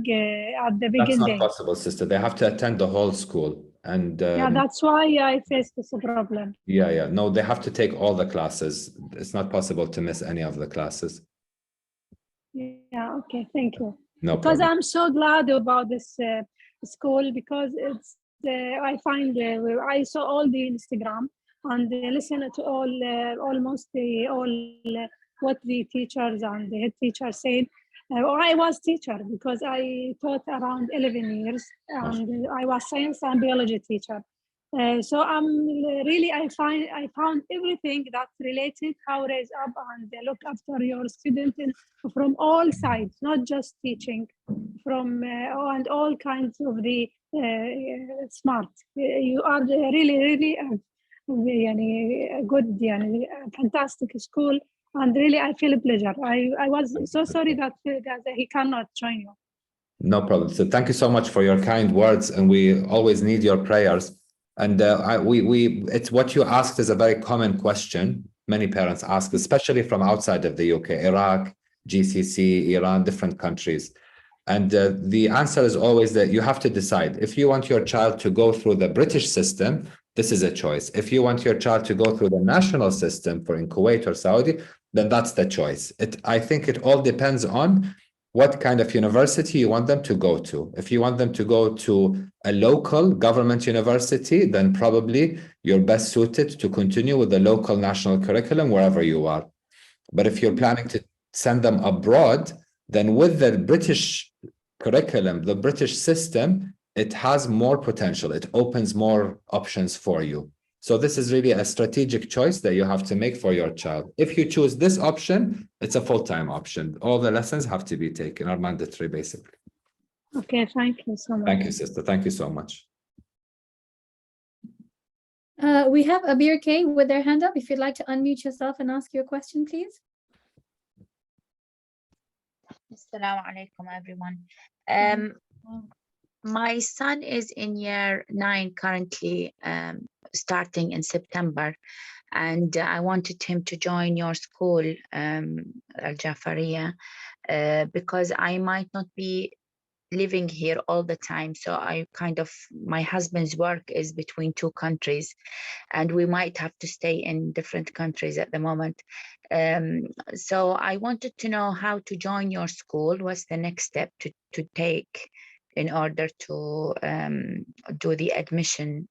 at the beginning. That's not possible, sister. They have to attend the whole school. And yeah, that's why I face this problem. Yeah. No, they have to take all the classes. It's not possible to miss any of the classes. Yeah, okay, thank you. No because problem. I'm so glad about this school, because it's I find I saw all the Instagram and listen to almost all what the teachers and the head teacher said. I was teacher because I taught around 11 years, and I was science and biology teacher. So I found everything that's related, how raise up and look after your student from all sides, not just teaching, from and all kinds of the smart. You are really a good, fantastic school. And really, I feel a pleasure. I was so sorry that he cannot join you. No problem. So thank you so much for your kind words, and we always need your prayers. And it's what you asked is a very common question. Many parents ask, especially from outside of the UK, Iraq, GCC, Iran, different countries. And the answer is always that you have to decide. If you want your child to go through the British system, this is a choice. If you want your child to go through the national system in Kuwait or Saudi, then that's the choice. I think it all depends on what kind of university you want them to go to. If you want them to go to a local government university, then probably you're best suited to continue with the local national curriculum wherever you are. But if you're planning to send them abroad, then with the British curriculum, the British system, it has more potential. It opens more options for you. So this is really a strategic choice that you have to make for your child. If you choose this option, it's a full-time option. All the lessons have to be taken, are mandatory, basically. Okay, thank you so much. Thank you, sister. Thank you so much. We have Abir K with their hand up. If you'd like to unmute yourself and ask your question, please. Assalamu alaikum, everyone. My son is in year 9 currently, starting in September, and I wanted him to join your school, Al Jaffaria, because I might not be living here all the time. So my husband's work is between 2 countries, and we might have to stay in different countries at the moment. So I wanted to know how to join your school. What's the next step to take in order to do the admission,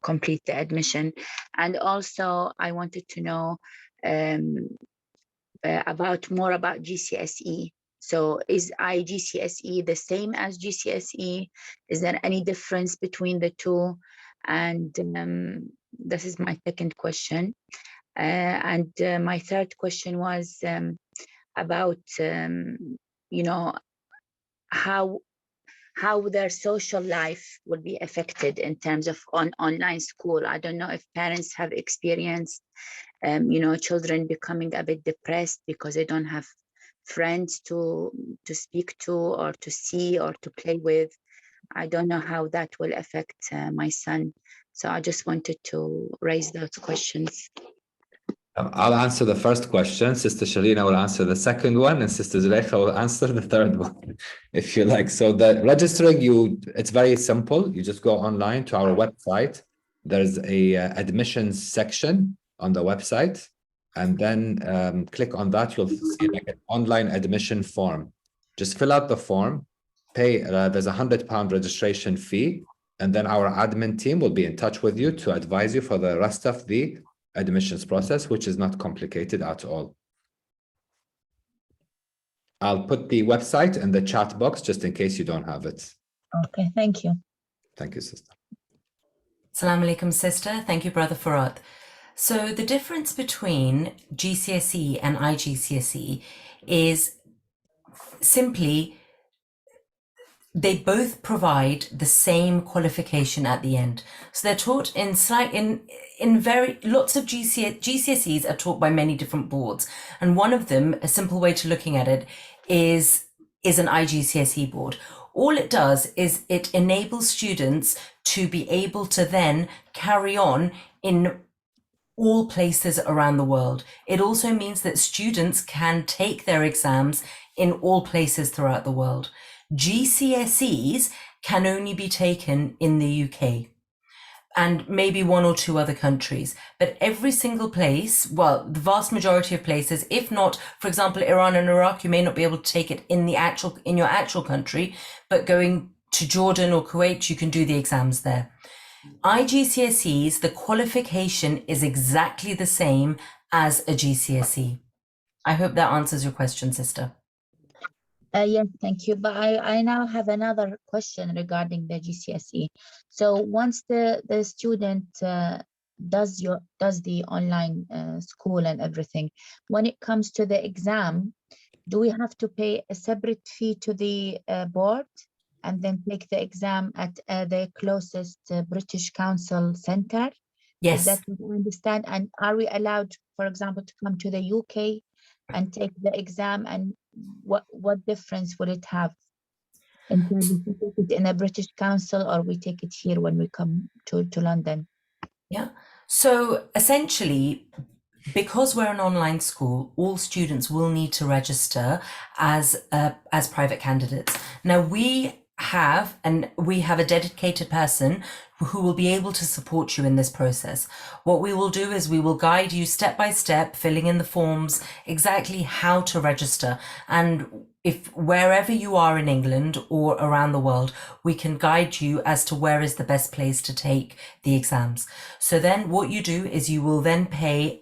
complete the admission? And also I wanted to know more about GCSE. So is IGCSE the same as GCSE? Is there any difference between the two? And this is my second question. And my third question was about, how their social life will be affected in terms of online school. I don't know if parents have experienced, children becoming a bit depressed because they don't have friends to speak to or to see or to play with. I don't know how that will affect my son. So I just wanted to raise those questions. I'll answer the first question. Sister Shalina will answer the second one, and Sister Zuleika will answer the third one, if you like. So the registering, it's very simple. You just go online to our website. There's a admissions section on the website, and then click on that. You'll see like an online admission form. Just fill out the form, pay. There's £100 registration fee, and then our admin team will be in touch with you to advise you for the rest of the admissions process, which is not complicated at all. I'll put the website in the chat box just in case you don't have it. Okay, thank you. Thank you, sister. Assalamu alaikum, sister. Thank you, Brother Farad. So the difference between GCSE and IGCSE is simply they both provide the same qualification at the end. So they're taught in very lots of GCSEs are taught by many different boards, and one of them, a simple way to looking at it, is an IGCSE board. All it does is it enables students to be able to then carry on in all places around the world. It also means that students can take their exams in all places throughout the world. GCSEs can only be taken in the UK and maybe 1 or 2 other countries, but every single place, well, the vast majority of places, if not, for example, Iran and Iraq, you may not be able to take it in your actual country, but going to Jordan or Kuwait, you can do the exams there. IGCSEs, the qualification is exactly the same as a GCSE. I hope that answers your question, sister. Yes, thank you. But I now have another question regarding the GCSE. So once the student does the online school and everything, when it comes to the exam, do we have to pay a separate fee to the board and then take the exam at the closest British Council centre? Yes. Is that what I understand? And are we allowed, for example, to come to the UK and take the exam, and what difference will it have in terms of we take it in a British Council or we take it here when we come to London? Yeah. So essentially, because we're an online school, all students will need to register as private candidates. Now we have a dedicated person who will be able to support you in this process. What we will do is we will guide you step by step, filling in the forms, exactly how to register. And if wherever you are in England or around the world, we can guide you as to where is the best place to take the exams. So then what you do is you will then pay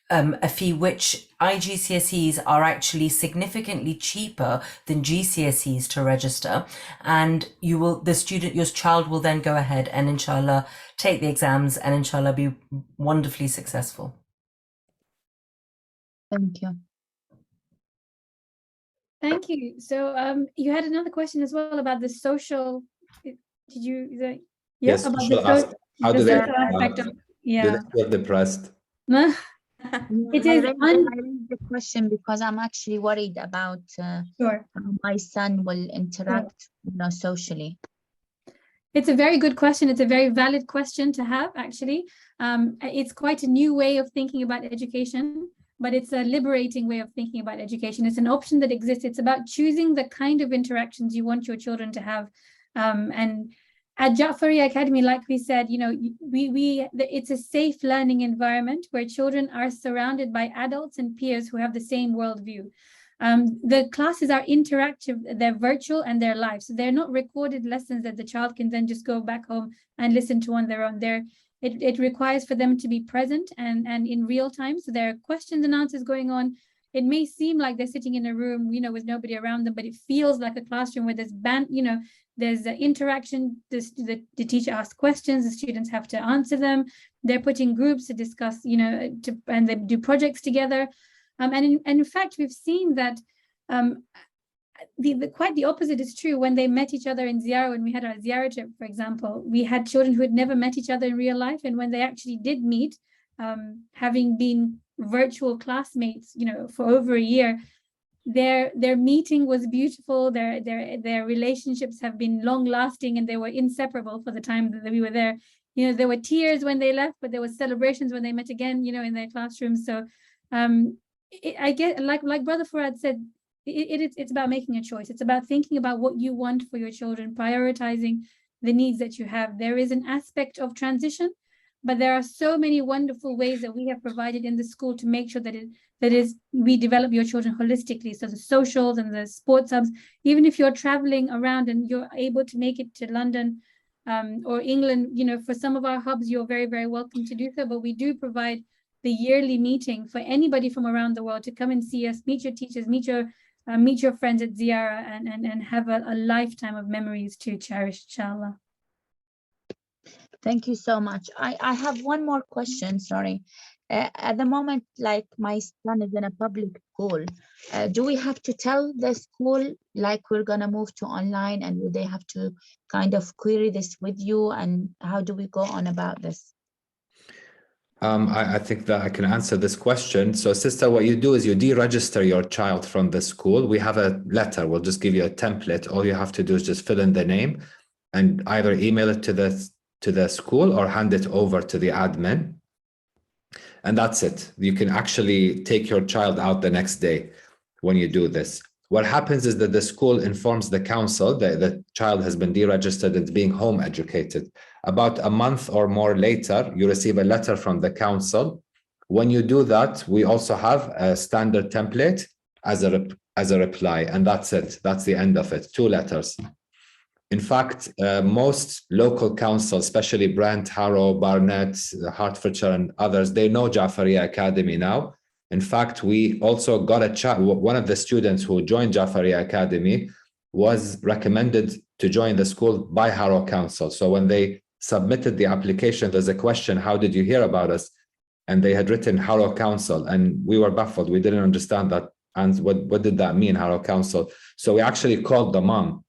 a fee which IGCSEs are actually significantly cheaper than GCSEs to register, and your child will then go ahead and inshallah take the exams and inshallah be wonderfully successful. Thank you. Thank you. So you had another question as well about the social. Did you? Yes, about social aspect. How do they social aspect of do yeah. they feel depressed? It I is raised the question because I'm actually worried about sure. how my son will interact, socially. It's a very good question. It's a very valid question to have, actually. It's quite a new way of thinking about education, but it's a liberating way of thinking about education. It's an option that exists. It's about choosing the kind of interactions you want your children to have. And at Jaffaria Academy, like we said, it's a safe learning environment where children are surrounded by adults and peers who have the same worldview. The classes are interactive, they're virtual and they're live. So they're not recorded lessons that the child can then just go back home and listen to on their own. It requires for them to be present and in real time. So there are questions and answers going on. It may seem like they're sitting in a room, with nobody around them, but it feels like a classroom where there's there's interaction. The teacher asks questions, the students have to answer them. They're put in groups to discuss, and they do projects together. And in fact, we've seen that quite the opposite is true. When they met each other in Ziyarah, when we had our Ziyarah trip, for example, we had children who had never met each other in real life. And when they actually did meet, having been virtual classmates, for over a year, their meeting was beautiful. Their relationships have been long lasting and they were inseparable for the time that we were there. There were tears when they left, but there were celebrations when they met again, in their classrooms. So I get, like Brother Farad said, it's about making a choice. It's about thinking about what you want for your children, prioritizing the needs that you have. There is an aspect of transition, but there are so many wonderful ways that we have provided in the school to make sure that we develop your children holistically. So the socials and the sports hubs, even if you're traveling around and you're able to make it to London or England, for some of our hubs, you're very, very welcome to do so. But we do provide the yearly meeting for anybody from around the world to come and see us, meet your teachers, meet your friends at Ziyarah, and have a lifetime of memories to cherish, inshallah. Thank you so much. I have one more question, sorry. At the moment, like my son is in a public school, do we have to tell the school like we're gonna move to online, and would they have to kind of query this with you, and how do we go on about this? I think that I can answer this question. So, sister, what you do is you deregister your child from the school. We have a letter. We'll just give you a template. All you have to do is just fill in the name and either email it to the school or hand it over to the admin. And that's it. You can actually take your child out the next day when you do this. What happens is that the school informs the council that the child has been deregistered and is being home educated. About a month or more later, you receive a letter from the council. When you do that, we also have a standard template as a reply, and that's it. That's the end of it. 2 letters. In fact, most local councils, especially Brent, Harrow, Barnet, Hertfordshire, and others, they know Jaffaria Academy now. In fact, we also got a chat. One of the students who joined Jaffaria Academy was recommended to join the school by Harrow Council. So when they submitted the application, there's a question, how did you hear about us? And they had written Harrow Council, and we were baffled. We didn't understand that. And what did that mean, Harrow Council? So we actually called the mom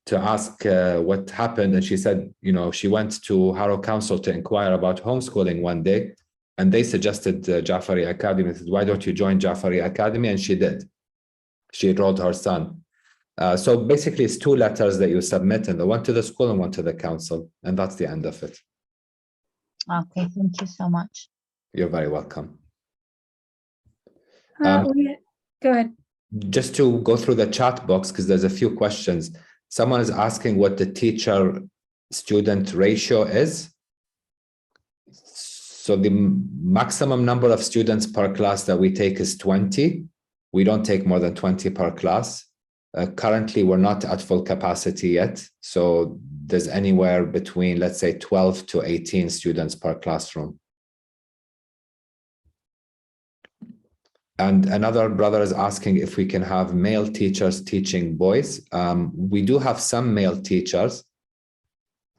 to ask what happened. And she said, she went to Harrow Council to inquire about homeschooling one day. And they suggested Jaffaria Academy. Said, why don't you join Jaffaria Academy? And she did. She enrolled her son. So basically, it's 2 letters that you submit, and one to the school and one to the council. And that's the end of it. Okay, thank you so much. You're very welcome. Go ahead. Just to go through the chat box, because there's a few questions. Someone is asking what the teacher-student ratio is. So the maximum number of students per class that we take is 20. We don't take more than 20 per class. Currently, we're not at full capacity yet. So there's anywhere between, let's say, 12 to 18 students per classroom. And another brother is asking if we can have male teachers teaching boys. We do have some male teachers.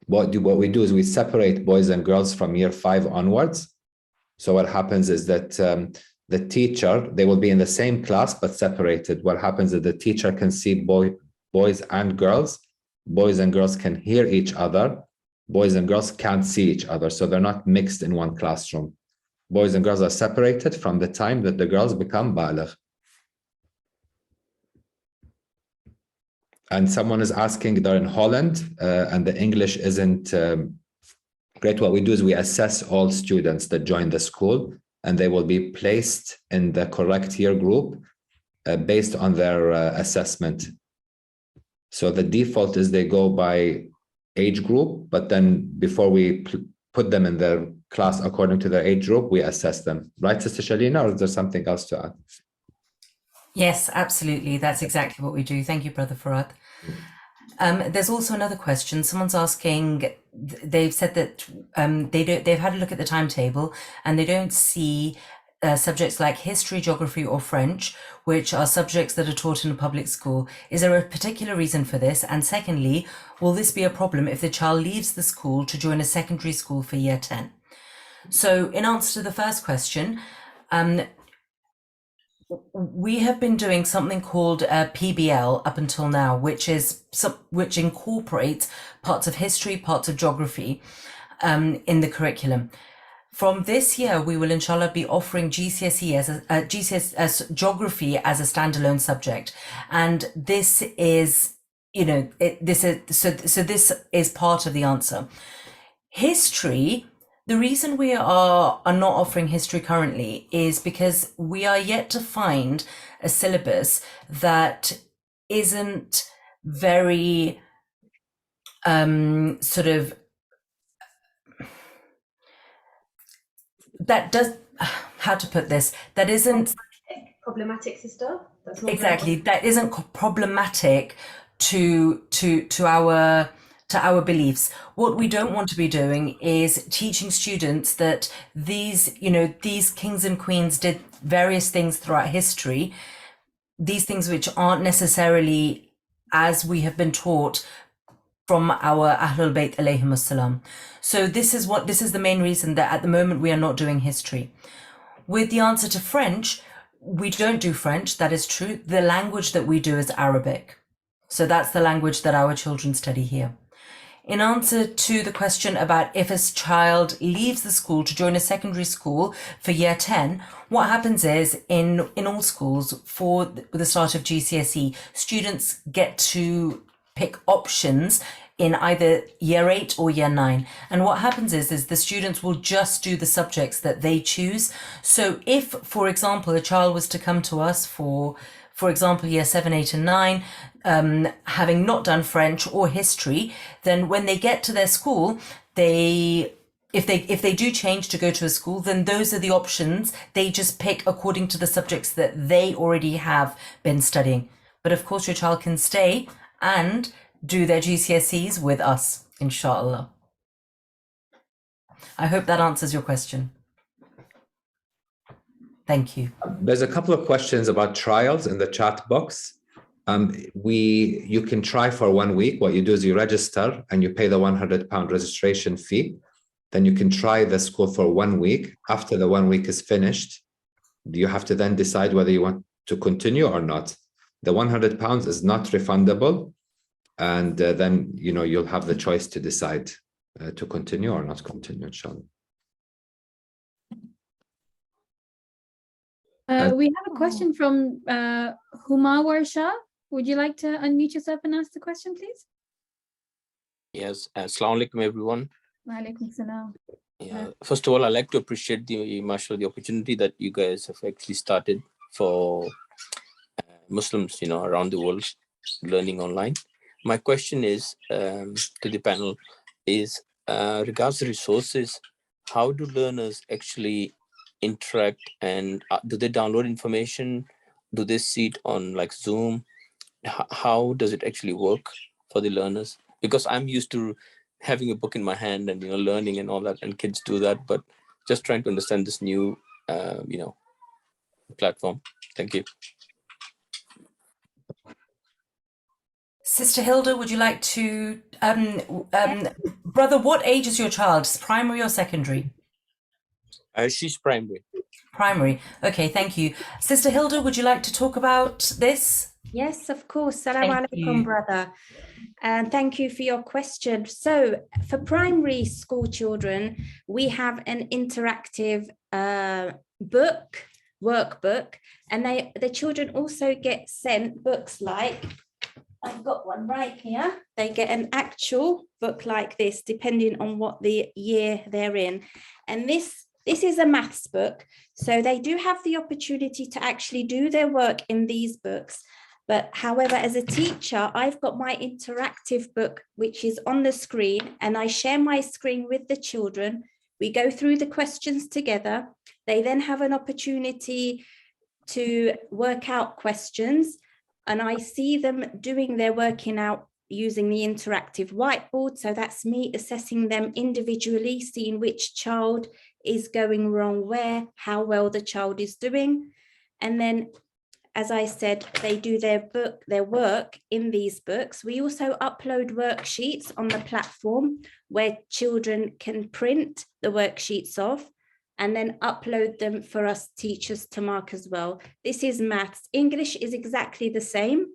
What we do is we separate boys and girls from year 5 onwards. So what happens is that the teacher, they will be in the same class but separated. What happens is the teacher can see boys and girls. Boys and girls can hear each other. Boys and girls can't see each other. So they're not mixed in one classroom. Boys and girls are separated from the time that the girls become baligh. And someone is asking, they're in Holland and the English isn't great. What we do is we assess all students that join the school, and they will be placed in the correct year group based on their assessment. So the default is they go by age group, but then before we put them in their class according to their age group, we assess them. Right, Sister Shalina, or is there something else to add? Yes, absolutely. That's exactly what we do. Thank you, Brother Farad. There's also another question. Someone's asking, they've said that they've had a look at the timetable and they don't see subjects like history, geography or French, which are subjects that are taught in a public school. Is there a particular reason for this? And secondly, will this be a problem if the child leaves the school to join a secondary school for year 10? So in answer to the first question, we have been doing something called PBL up until now, which incorporates parts of history, parts of geography in the curriculum. From this year, we will inshallah be offering GCSE as geography as a standalone subject, and this is, this is part of the answer. History. The reason we are not offering history currently is because we are yet to find a syllabus that isn't very that does, how to put this, that isn't problematic, sister. That's not exactly that isn't problematic to our beliefs. What we don't want to be doing is teaching students that these kings and queens did various things throughout history, these things which aren't necessarily as we have been taught from our Ahlul Bayt alayhim assalam. So this is the main reason that at the moment we are not doing history. With the answer to French, we don't do French, that is true. The language that we do is Arabic. So that's the language that our children study here. In answer to the question about if a child leaves the school to join a secondary school for year 10, what happens is in all schools for the start of GCSE, students get to pick options in either year 8 or year 9. And what happens is the students will just do the subjects that they choose. So if, for example, a child was to come to us for example, year 7, 8 and 9, having not done French or history, then when they get to their school, if they do change to go to a school, then those are the options. They just pick according to the subjects that they already have been studying. But of course, your child can stay and do their GCSEs with us, inshallah. I hope that answers your question. Thank you. There's a couple of questions about trials in the chat box. You can try for 1 week. What you do is you register and you pay the £100 registration fee. Then you can try the school for 1 week. After the 1 week is finished, you have to then decide whether you want to continue or not. The £100 is not refundable. And then, you'll have the choice to decide to continue or not continue, inshallah. We have a question from Humawar Shah. Would you like to unmute yourself and ask the question, please? Yes, Assalamu alaikum, everyone. Wa alaikum salam. Yeah. First of all, I'd like to appreciate the opportunity that you guys have actually started for Muslims, around the world learning online. My question is to the panel is regards to resources. How do learners actually interact, and do they download information? Do they see it on like Zoom? How does it actually work for the learners? Because I'm used to having a book in my hand and learning and all that, and kids do that, but just trying to understand this new platform. Thank you. Sister Hilda, would you like to, brother, what age is your child? Primary or secondary? She's primary. Primary. Okay, thank you. Sister Hilda, would you like to talk about this? Yes, of course. Salam Thank alaikum, you. brother. And thank you for your question. So for primary school children, we have an interactive workbook, and the children also get sent books like, I've got one right here. They get an actual book like this, depending on what the year they're in. And this is a maths book. So they do have the opportunity to actually do their work in these books. But however, as a teacher, I've got my interactive book, which is on the screen, and I share my screen with the children. We go through the questions together. They then have an opportunity to work out questions, and I see them doing their working out using the interactive whiteboard. So that's me assessing them individually, seeing which child is going wrong where, how well the child is doing. And then, as I said, they do their work in these books. We also upload worksheets on the platform where children can print the worksheets off and then upload them for us teachers to mark as well. This is maths. English is exactly the same.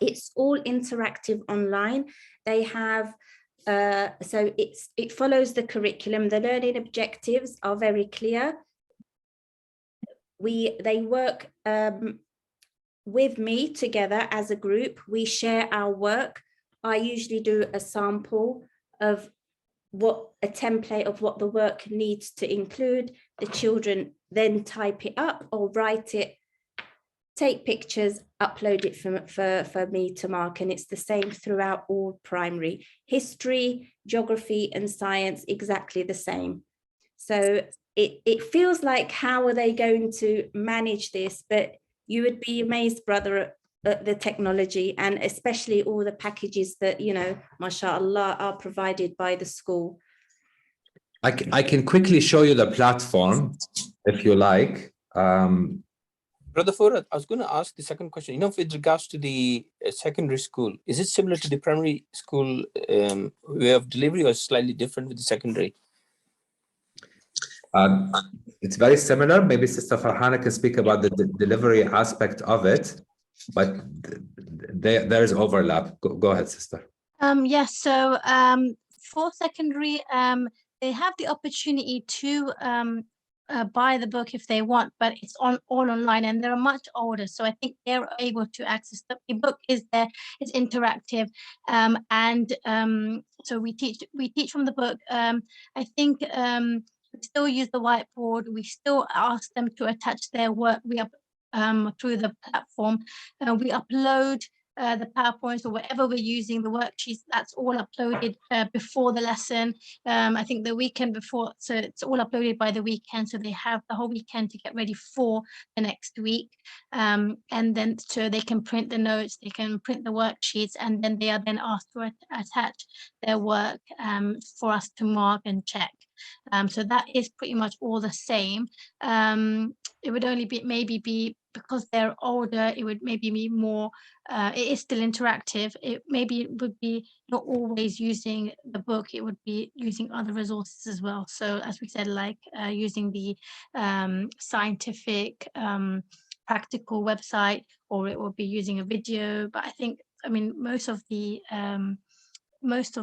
It's all interactive online. They have, so it follows the curriculum. The learning objectives are very clear. They work with me together as a group. We share our work. I usually do a sample of a template of what the work needs to include. The children then type it up or write it, take pictures, upload it for me to mark. And it's the same throughout all primary. History, geography, and science, exactly the same. So it feels like, how are they going to manage this? But you would be amazed, brother, at the technology, and especially all the packages that, mashallah, are provided by the school. I can quickly show you the platform if you like. Brother Furad, I was going to ask the second question. With regards to the secondary school, is it similar to the primary school way of delivery, or slightly different with the secondary? It's very similar. Maybe Sister Farhana can speak about the delivery aspect of it, but there is overlap. Go ahead, Sister. Yes, so for secondary, they have the opportunity to buy the book if they want, but it's all online, and they're much older, so I think they're able to access the book. Is there, it's interactive, and so we teach from the book. I think we still use the whiteboard. We still ask them to attach their work through the platform. We upload the PowerPoints or whatever we're using, the worksheets, that's all uploaded before the lesson. I think the weekend before, so it's all uploaded by the weekend, so they have the whole weekend to get ready for the next week. And then so they can print the notes, they can print the worksheets, and then they are then asked to attach their work for us to mark and check. So that is pretty much all the same. It would only be because they're older, it would maybe be more, it is still interactive. It maybe would be not always using the book, it would be using other resources as well. So as we said, like using the scientific practical website, or it will be using a video. But I mean, most of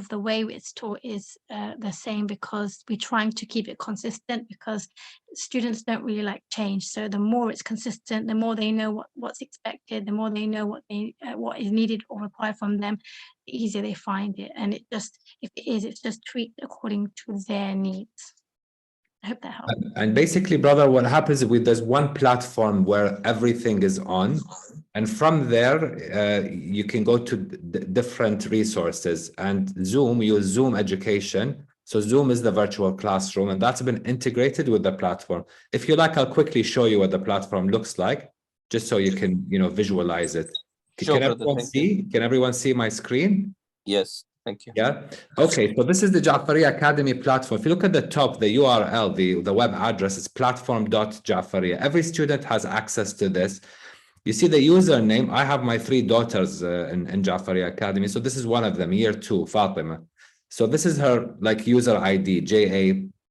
the way it's taught is the same, because we're trying to keep it consistent, because students don't really like change. So the more it's consistent, the more they know what's expected, the more they know what is needed or required from them, the easier they find it. And it's just tweaked according to their needs. I hope that helps. And basically, brother, what happens is there's one platform where everything is on, and from there you can go to different resources. And Zoom, use Zoom Education. So Zoom is the virtual classroom, and that's been integrated with the platform. If you like, I'll quickly show you what the platform looks like, just so you can visualize it. Sure, Can everyone see? Can everyone see my screen? Yes. Thank you. Yeah. Okay. So this is the Jaffaria Academy platform. If you look at the top, the URL, the web address is platform.jaffaria. Every student has access to this. You see the username. I have my 3 daughters in Jaffaria Academy. So this is one of them, year 2, Fatima. So this is her like user ID, JA,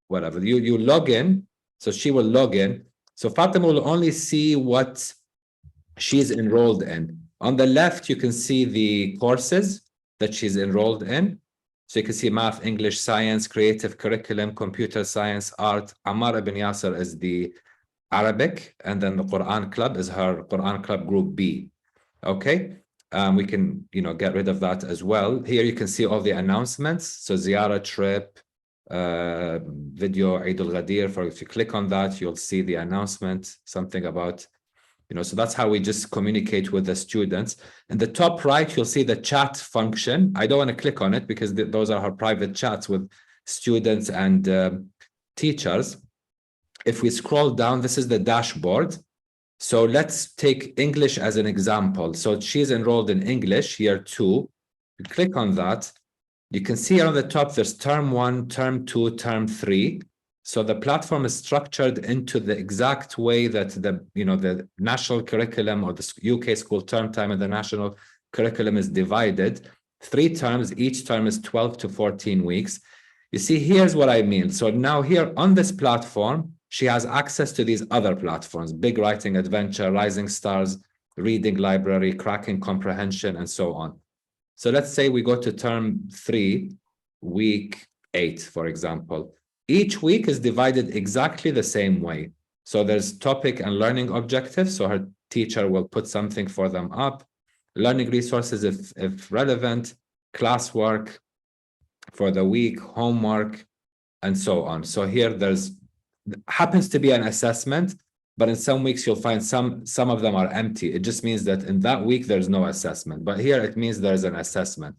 whatever. You log in. So she will log in. So Fatima will only see what she's enrolled in. On the left, you can see the courses that she's enrolled in. So you can see math, English, science, creative curriculum, computer science, art. Ammar ibn Yasser is the Arabic, and then the Quran Club is her Quran Club Group B. Okay, we can get rid of that as well. Here you can see all the announcements. So Ziyara trip, video Eid al-Ghadir. If you click on that, you'll see the announcement, something about so that's how we just communicate with the students. In the top right, you'll see the chat function. I don't want to click on it because those are her private chats with students and teachers. If we scroll down, this is the dashboard. So let's take English as an example. So she's enrolled in English, year 2. You click on that. You can see on the top, there's term 1, term 2, term 3. So the platform is structured into the exact way that the national curriculum or the UK school term time and the national curriculum is divided. 3 terms, each term is 12 to 14 weeks. You see, here's what I mean. So now here on this platform, she has access to these other platforms, Big Writing Adventure, Rising Stars, Reading Library, Cracking Comprehension, and so on. So let's say we go to term 3, week 8, for example. Each week is divided exactly the same way. So there's topic and learning objectives. So her teacher will put something for them up. Learning resources if relevant, classwork for the week, homework, and so on. So here happens to be an assessment, but in some weeks you'll find some of them are empty. It just means that in that week there's no assessment. But here it means there's an assessment.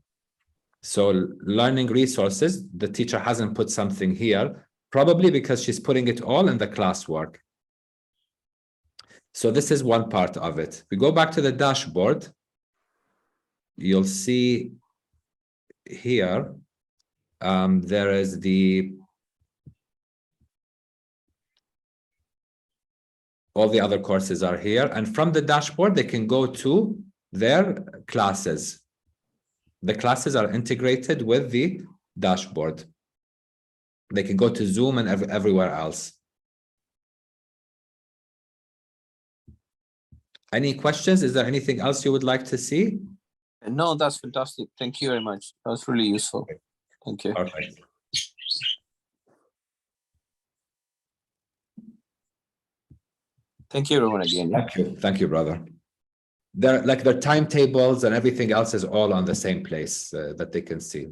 So learning resources, the teacher hasn't put something here, probably because she's putting it all in the classwork. So this is one part of it. We go back to the dashboard. You'll see here, there is all the other courses are here. And from the dashboard, they can go to their classes. The classes are integrated with the dashboard. They can go to Zoom and everywhere else. Any questions? Is there anything else you would like to see? No, that's fantastic. Thank you very much. That was really useful. Thank you. Perfect. Thank you, everyone, again. Thank you. Thank you, brother. Their timetables and everything else is all on the same place that they can see.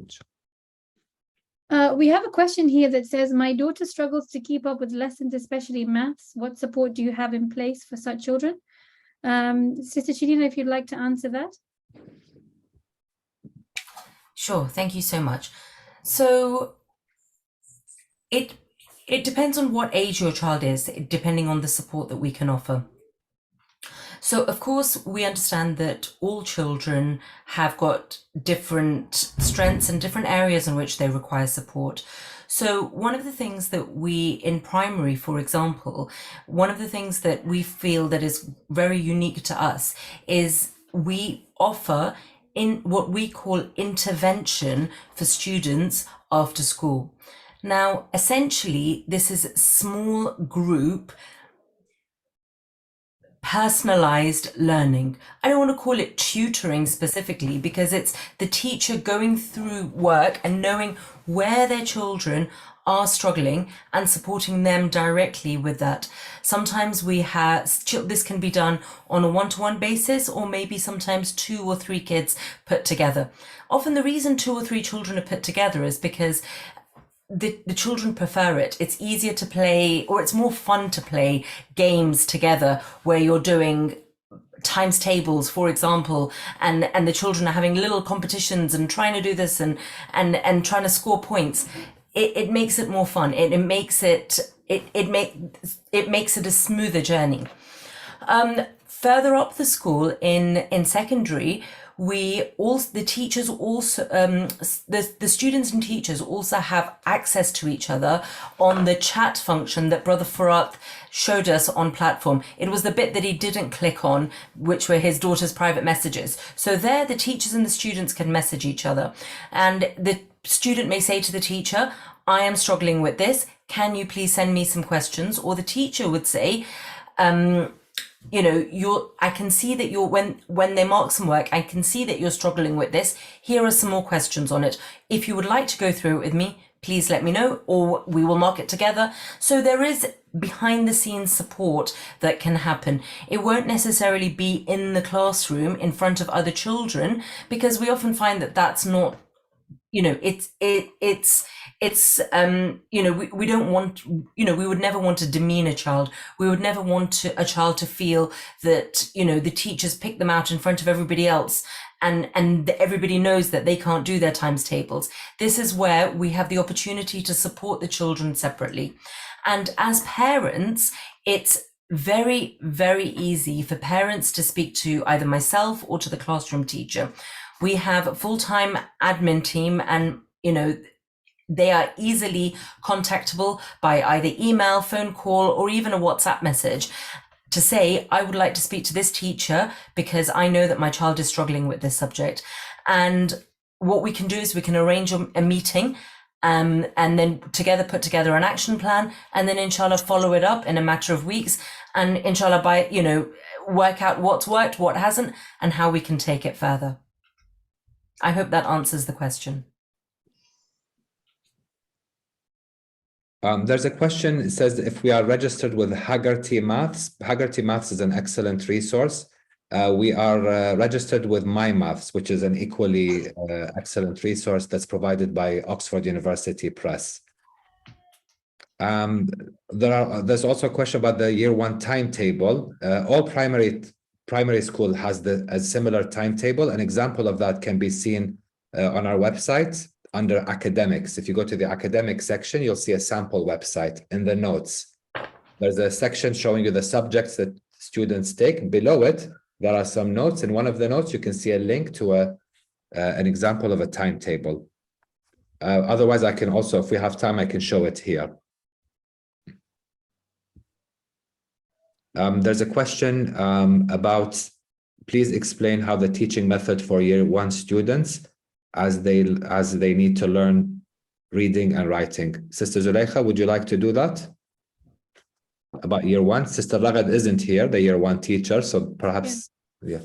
We have a question here that says, my daughter struggles to keep up with lessons, especially maths. What support do you have in place for such children? Sister Chidina, if you'd like to answer that. Sure, thank you so much. So it depends on what age your child is, depending on the support that we can offer. So, of course, we understand that all children have got different strengths and different areas in which they require support. So one of the things that we, in primary, for example, one of the things that we feel that is very unique to us is we offer in what we call intervention for students after school. Now, essentially, this is a small group personalized learning. I don't want to call it tutoring specifically because it's the teacher going through work and knowing where their children are struggling and supporting them directly with that. Sometimes we have, this can be done on a one-to-one basis, or maybe sometimes 2 or 3 kids put together. Often the reason 2 or 3 children are put together is because the children prefer it. It's easier to play, or it's more fun to play games together where you're doing times tables, for example, and the children are having little competitions and trying to do this and trying to score points. It makes it more fun. It makes it a smoother journey. Further up the school in secondary, the teachers also, the students and teachers also have access to each other on the chat function that Brother Farat showed us on platform. It was the bit that he didn't click on, which were his daughter's private messages. So there, the teachers and the students can message each other. And the student may say to the teacher, I am struggling with this. Can you please send me some questions? Or the teacher would say, you know, I can see that you're, when they mark some work, I can see that you're struggling with this. Here are some more questions on it. If you would like to go through it with me, please let me know, or we will mark it together. So there is behind the scenes support that can happen. It won't necessarily be in the classroom in front of other children, because we often find that that's not, you know, it's you know, we don't want, you know, we would never want to demean a child. We would never want a child to feel that, you know, the teachers pick them out in front of everybody else and everybody knows that they can't do their times tables. This is where we have the opportunity to support the children separately. And as parents, it's very, very easy for parents to speak to either myself or to the classroom teacher. We have a full-time admin team, and, you know, they are easily contactable by either email, phone call, or even a WhatsApp message to say, I would like to speak to this teacher because I know that my child is struggling with this subject. And what we can do is we can arrange a meeting and then together put together an action plan, and then inshallah follow it up in a matter of weeks, and inshallah work out what's worked, what hasn't, and how we can take it further. I hope that answers the question. There's a question. It says, if we are registered with Haggerty Maths, Haggerty Maths is an excellent resource. We are registered with My Maths, which is an equally excellent resource that's provided by Oxford University Press. There's also a question about the year one timetable. All primary school has a similar timetable. An example of that can be seen on our website under academics. If you go to the academic section, you'll see a sample website. In the notes, there's a section showing you the subjects that students take. Below it, there are some notes. In one of the notes, you can see a link to an example of a timetable. Otherwise, I can also, if we have time, I can show it here. There's a question about, please explain how the teaching method for year one students as they need to learn reading and writing. Sister Zulaikha, would you like to do that? About year one? Sister Ragad isn't here, the year one teacher, so perhaps, yeah.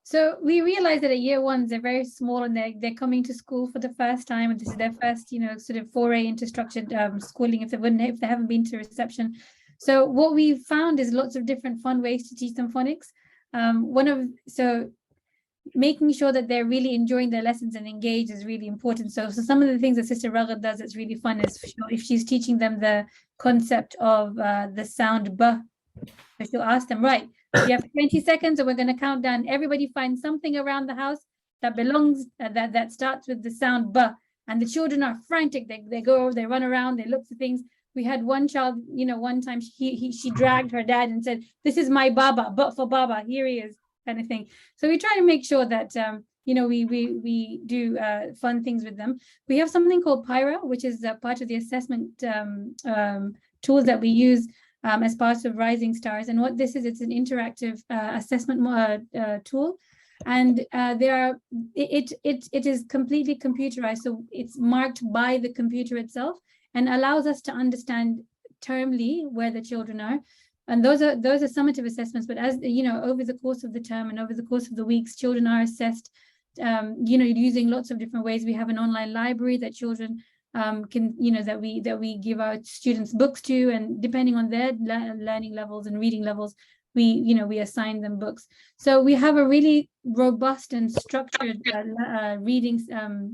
So we realize that at year ones, they're very small and they're coming to school for the first time, and this is their first, you know, sort of foray into structured schooling if they haven't been to reception. So what we've found is lots of different fun ways to teach them phonics. So making sure that they're really enjoying their lessons and engaged is really important. So some of the things that Sister Ragad does that's really fun is if she's teaching them the concept of the sound B, so she'll ask them, right, you have 20 seconds and we're going to count down. Everybody find something around the house that belongs, that starts with the sound B. And the children are frantic. They go over, they run around, they look for things. We had one child, you know, one time she dragged her dad and said, this is my Baba, but for Baba, here he is, kind of thing. So we try to make sure that, you know, we do fun things with them. We have something called Pyra, which is part of the assessment tools that we use as part of Rising Stars. And what this is, it's an interactive assessment tool. And it is completely computerized. So it's marked by the computer itself and allows us to understand termly where the children are. And those are summative assessments, but as you know, over the course of the term and over the course of the weeks, children are assessed, you know, using lots of different ways. We have an online library that children can, you know, that we give our students books to, and depending on their learning levels and reading levels, we assign them books. So we have a really robust and structured reading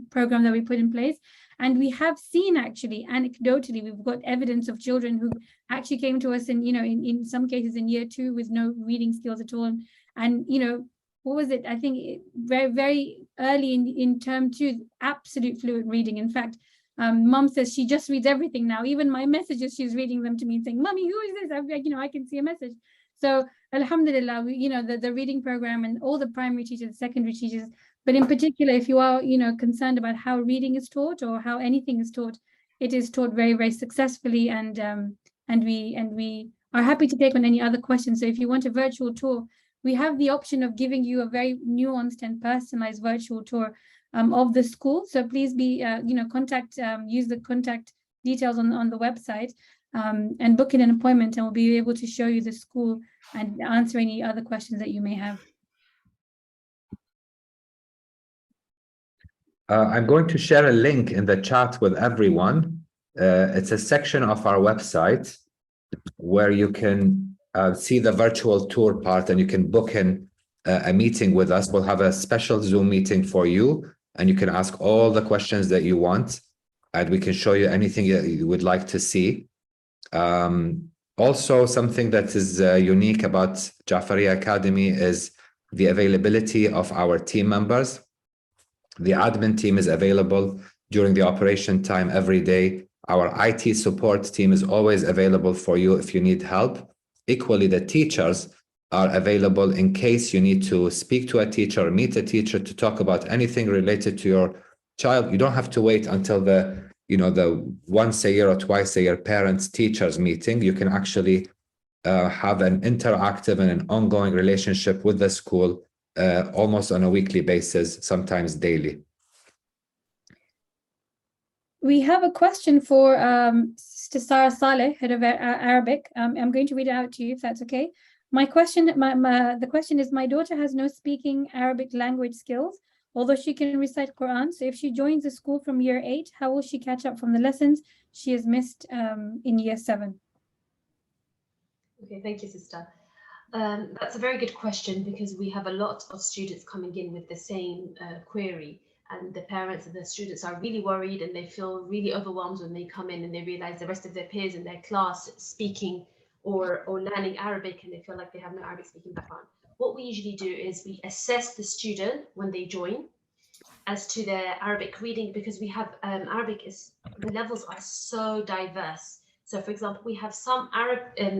program that we put in place. And we have seen, actually, anecdotally, we've got evidence of children who actually came to us in some cases in year 2 with no reading skills at all. And you know, what was it? I think very, very early in term 2, absolute fluent reading. In fact, Mom says she just reads everything now. Even my messages, she's reading them to me and saying, Mommy, who is this? I can see a message. So alhamdulillah, the reading program and all the primary teachers, secondary teachers But in particular, if you are, concerned about how reading is taught or how anything is taught, it is taught very, very successfully, and we are happy to take on any other questions. So if you want a virtual tour, we have the option of giving you a very nuanced and personalized virtual tour of the school. So please be, use the contact details on the website and book in an appointment, and we'll be able to show you the school and answer any other questions that you may have. I'm going to share a link in the chat with everyone. It's a section of our website where you can see the virtual tour part, and you can book in a meeting with us. We'll have a special Zoom meeting for you, and you can ask all the questions that you want, and we can show you anything that you would like to see. Also, something that is unique about Jaffaria Academy is the availability of our team members. The admin team is available during the operation time every day. Our IT support team is always available for you if you need help. Equally, the teachers are available in case you need to speak to a teacher or meet a teacher to talk about anything related to your child. You don't have to wait until the once a year or twice a year parents teachers meeting. You can actually have an interactive and an ongoing relationship with the school almost on a weekly basis, sometimes daily. We have a question for Sister Sarah Saleh, head of Arabic. I'm going to read it out to you if that's okay. The question is, my daughter has no speaking Arabic language skills, although she can recite Quran. So if she joins the school from year 8, how will she catch up from the lessons she has missed in year 7? Okay, thank you, Sister. That's a very good question, because we have a lot of students coming in with the same query, and the parents and the students are really worried, and they feel really overwhelmed when they come in and they realize the rest of their peers in their class speaking or learning Arabic, and they feel like they have no Arabic speaking background. What we usually do is we assess the student when they join as to their Arabic reading, because we have the levels are so diverse. So, for example, we have some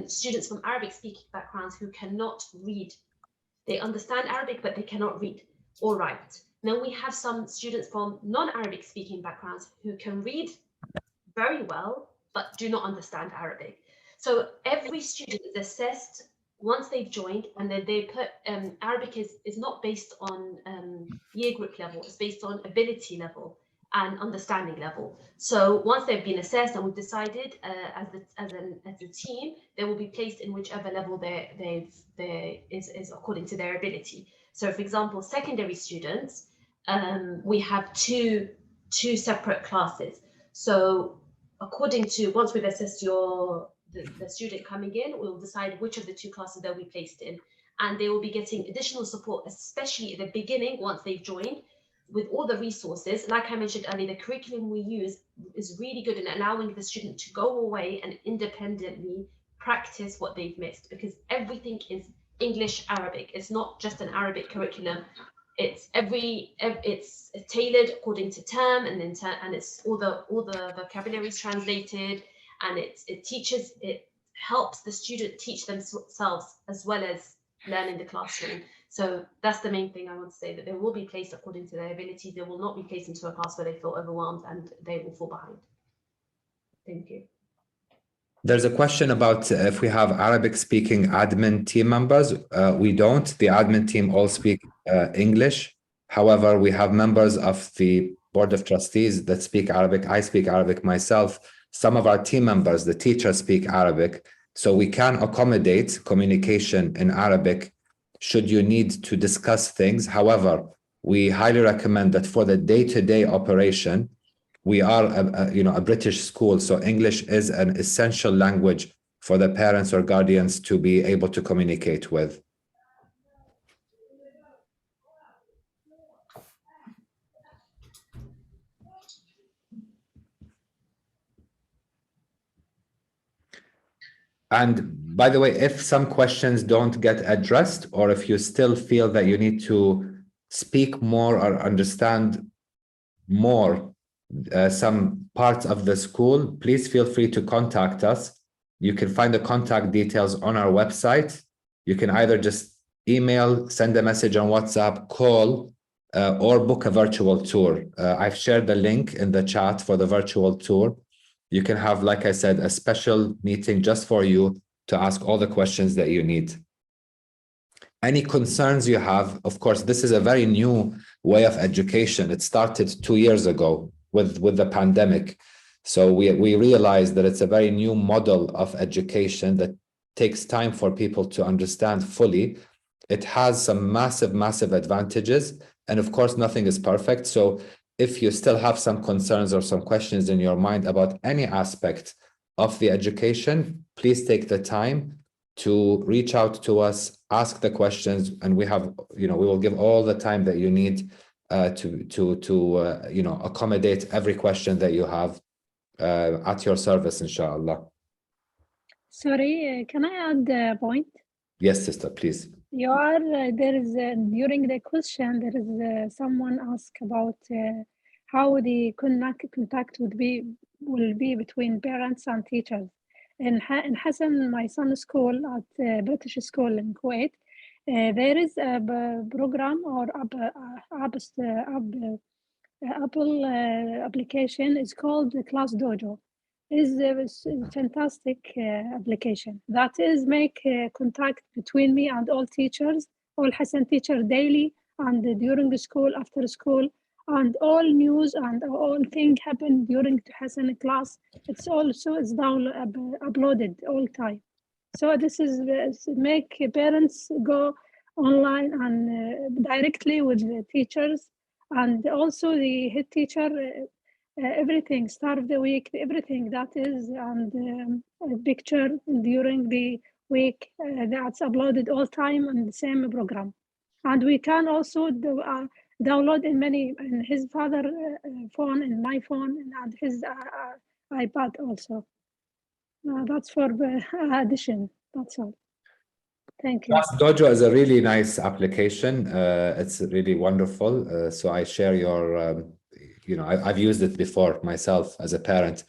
students from Arabic speaking backgrounds who cannot read. They understand Arabic, but they cannot read or write. Then we have some students from non-Arabic speaking backgrounds who can read very well, but do not understand Arabic. So every student is assessed once they've joined, and then they put Arabic is not based on year group level, it's based on ability level and understanding level. So once they've been assessed and we've decided as a team, they will be placed in whichever level is according to their ability. So, for example, secondary students, we have two separate classes. So according to, once we've assessed the student coming in, we'll decide which of the 2 classes they'll be placed in, and they will be getting additional support, especially at the beginning once they've joined, with all the resources. Like I mentioned earlier, the curriculum we use is really good in allowing the student to go away and independently practice what they've missed, because everything is English Arabic. It's not just an Arabic curriculum. It's it's tailored according to term, and it's all the vocabulary is translated, and it helps the student teach themselves as well as learn in the classroom. So that's the main thing I want to say, that they will be placed according to their ability. They will not be placed into a class where they feel overwhelmed and they will fall behind. Thank you. There's a question about if we have Arabic speaking admin team members. We don't. The admin team all speak English. However, we have members of the Board of Trustees that speak Arabic. I speak Arabic myself. Some of our team members, the teachers, speak Arabic. So we can accommodate communication in Arabic should you need to discuss things. However, we highly recommend that for the day-to-day operation, we are a British school, so English is an essential language for the parents or guardians to be able to communicate with. And by the way, if some questions don't get addressed, or if you still feel that you need to speak more or understand more some parts of the school, please feel free to contact us. You can find the contact details on our website. You can either just email, send a message on WhatsApp, call, or book a virtual tour. I've shared the link in the chat for the virtual tour. You can have, like I said, a special meeting just for you to ask all the questions that you need. Any concerns you have, of course, this is a very new way of education. It started 2 years ago with the pandemic. So we realized that it's a very new model of education that takes time for people to understand fully. It has some massive advantages. And of course, nothing is perfect. So if you still have some concerns or some questions in your mind about any aspect of the education, please take the time to reach out to us, ask the questions, and we will give all the time that you need to accommodate every question that you have at your service, inshallah. Sorry, can I add a point? Yes, sister, please. You are there is during the question there is someone asked about how the contact will be between parents and teachers. In Hassan, my son's school at British school in Kuwait, there is a program or Apple application. It's called the Class Dojo. Is a fantastic application that is make contact between me and all teachers, all Hassan teacher daily and during the school, after school, and all news and all thing happen during the Hassan class. It's also is uploaded all time. So this is make parents go online and directly with the teachers, and also the head teacher. Everything, start of the week, everything that is, and a picture during the week that's uploaded all time on the same program. And we can also download in his father phone, and my phone, and his iPad also. That's for addition, that's all. Thank you. Class Dojo is a really nice application. It's really wonderful. So I share your I've used it before myself as a parent.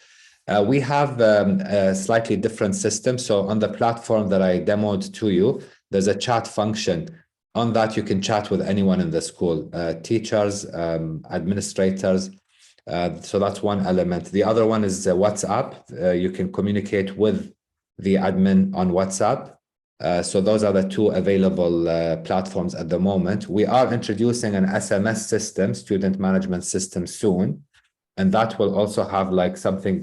We have a slightly different system. So on the platform that I demoed to you, there's a chat function. On that, you can chat with anyone in the school, teachers, administrators. So that's one element. The other one is WhatsApp. You can communicate with the admin on WhatsApp. So those are the two available platforms at the moment. We are introducing an SMS system, student management system, soon. And that will also have like something,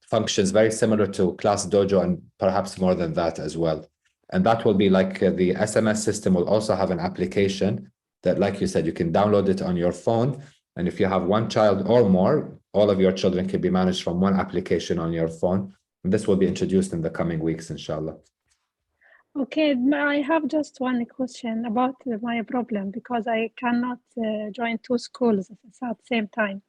functions very similar to Class Dojo and perhaps more than that as well. And that will be like the SMS system will also have an application that, like you said, you can download it on your phone. And if you have one child or more, all of your children can be managed from one application on your phone. And this will be introduced in the coming weeks, inshallah. Okay, I have just one question about my problem, because I cannot join two schools at the same time.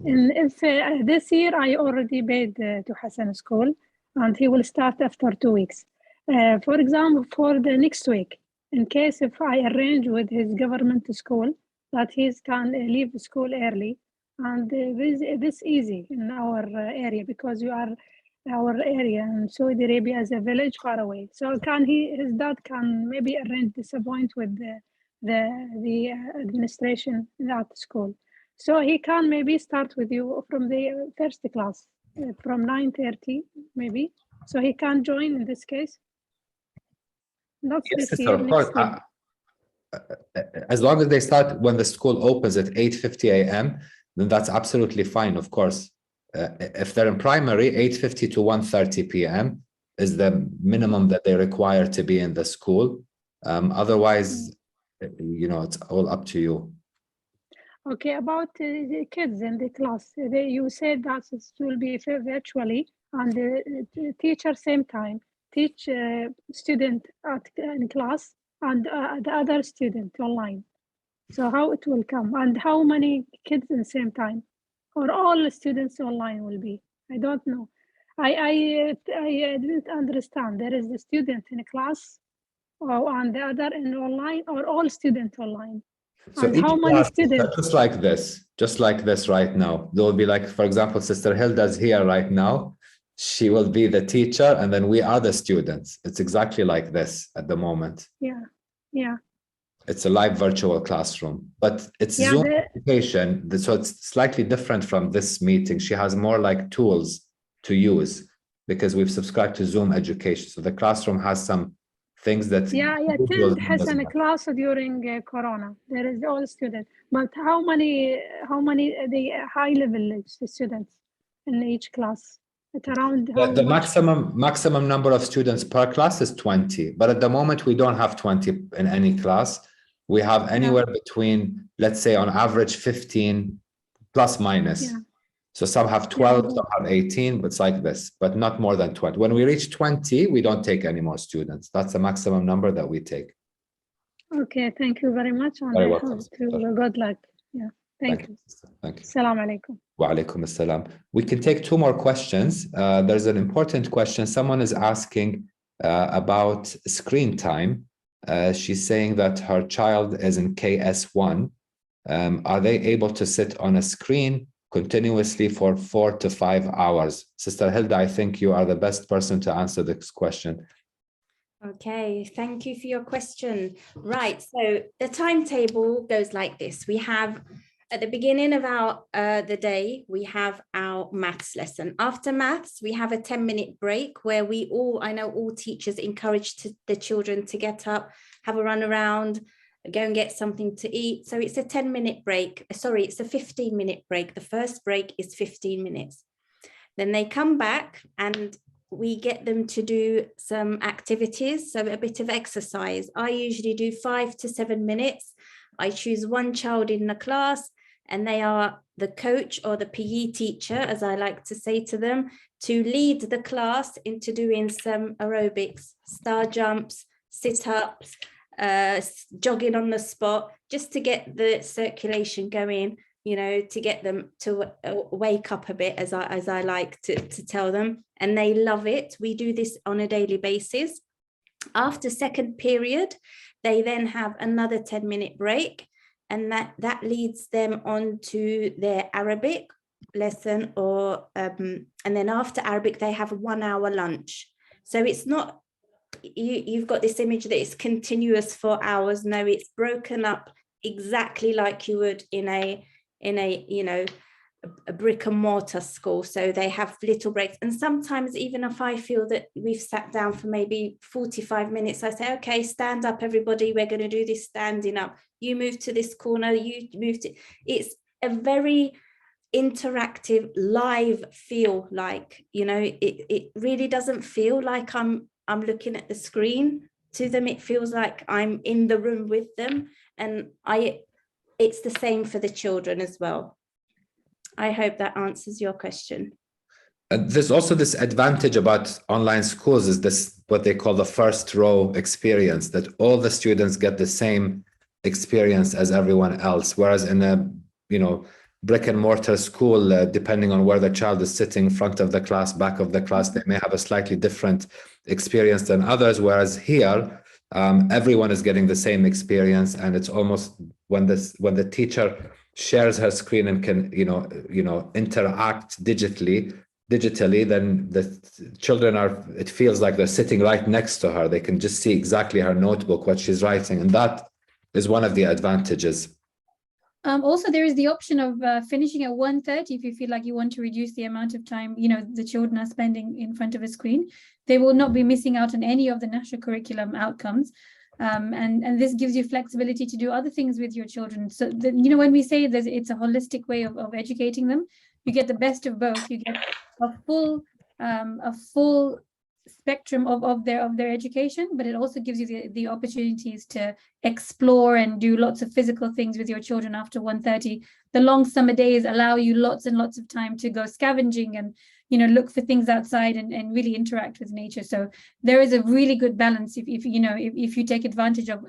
And if this year I already paid to Hassan school, and he will start after 2 weeks. For example, for the next week, in case if I arrange with his government school that he can leave school early, and this easy in our area, because you are our area in Saudi Arabia is a village far away. So his dad can maybe arrange this appointment with the administration at school. So he can maybe start with you from the first class from 9:30 maybe. So he can join in this case. Not Yes, this sister, year, of next course. year. As long as they start when the school opens at 8:50 a.m., then that's absolutely fine, of course. If they're in primary, 8:50 to 1:30 p.m. is the minimum that they require to be in the school. Otherwise, it's all up to you. Okay, about the kids in the class, you said that it will be virtually, and the teacher same time teach student in class and the other student online. So how it will come, and how many kids in the same time, or all students online will be? I don't know. I didn't understand. There is the student in class, or and the other in online, or all students online. So and how many students? just like this right now. There will be like, for example, Sister Hilda's here right now. She will be the teacher, and then we are the students. It's exactly like this at the moment. Yeah. It's a live virtual classroom, but it's Yeah, Zoom education. So it's slightly different from this meeting. She has more like tools to use because we've subscribed to Zoom education. So the classroom has some things that yeah, I Google attend Hassan doesn't have. class during Corona. There is all students, but how many the high level students in each class? At around how The much? maximum number of students per class is 20, but at the moment we don't have 20 in any class. We have anywhere between, let's say on average 15 plus minus. Yeah. So some have 12, some have 18, but it's like this, but not more than 20. When we reach 20, we don't take any more students. That's the maximum number that we take. Okay, thank you very much. And Very I welcome, hope sister. to good luck. Yeah, thank you. Sister. Thank you. Assalamu alaikum. Wa alaikum assalam. We can take two more questions. There's an important question. Someone is asking about screen time. She's saying that her child is in KS1. Are they able to sit on a screen continuously for 4 to 5 hours? Sister Hilda, I think you are the best person to answer this question. Okay, thank you for your question. Right, so the timetable goes like this. We have at the beginning of our the day, we have our maths lesson. After maths, we have a 10-minute break where I know all teachers encourage the children to get up, have a run around, go and get something to eat. So it's a 10-minute break. Sorry, it's a 15-minute break. The first break is 15 minutes. Then they come back and we get them to do some activities, so a bit of exercise. I usually do 5 to 7 minutes. I choose one child in the class and they are the coach or the PE teacher, as I like to say to them, to lead the class into doing some aerobics, star jumps, sit-ups, jogging on the spot, just to get the circulation going, you know, to get them to wake up a bit, as I like to tell them, and they love it. We do this on a daily basis. After second period, they then have another 10-minute break, and that leads them on to their Arabic lesson, or and then after Arabic they have a 1-hour lunch. So it's not, you've got this image that it's continuous for hours. No, it's broken up exactly like you would in a you know, a brick and mortar school. So they have little breaks, and sometimes even if I feel that we've sat down for maybe 45 minutes, I say, okay, stand up everybody, we're going to do this standing up, you move to this corner, you move to, it's a very interactive live feel, like, you know, it really doesn't feel like I'm looking at the screen. To them it feels like I'm in the room with them, and it's the same for the children as well. I hope that answers your question. There's also this advantage about online schools, is this what they call the first row experience, that all the students get the same experience as everyone else. Whereas in a, you know, brick and mortar school, depending on where the child is sitting, front of the class, back of the class, they may have a slightly different experience than others. Whereas here, everyone is getting the same experience, and it's almost when the teacher shares her screen and can interact digitally, then the children it feels like they're sitting right next to her. They can just see exactly her notebook, what she's writing, and that is one of the advantages. Also, there is the option of finishing at 1:30 if you feel like you want to reduce the amount of time, you know, the children are spending in front of a screen. They will not be missing out on any of the national curriculum outcomes. And this gives you flexibility to do other things with your children. So, you know, when we say that it's a holistic way of educating them, you get the best of both. You get a full spectrum of their education, but it also gives you the opportunities to explore and do lots of physical things with your children after 1:30. The long summer days allow you lots and lots of time to go scavenging and, you know, look for things outside and really interact with nature. So there is a really good balance if you take advantage of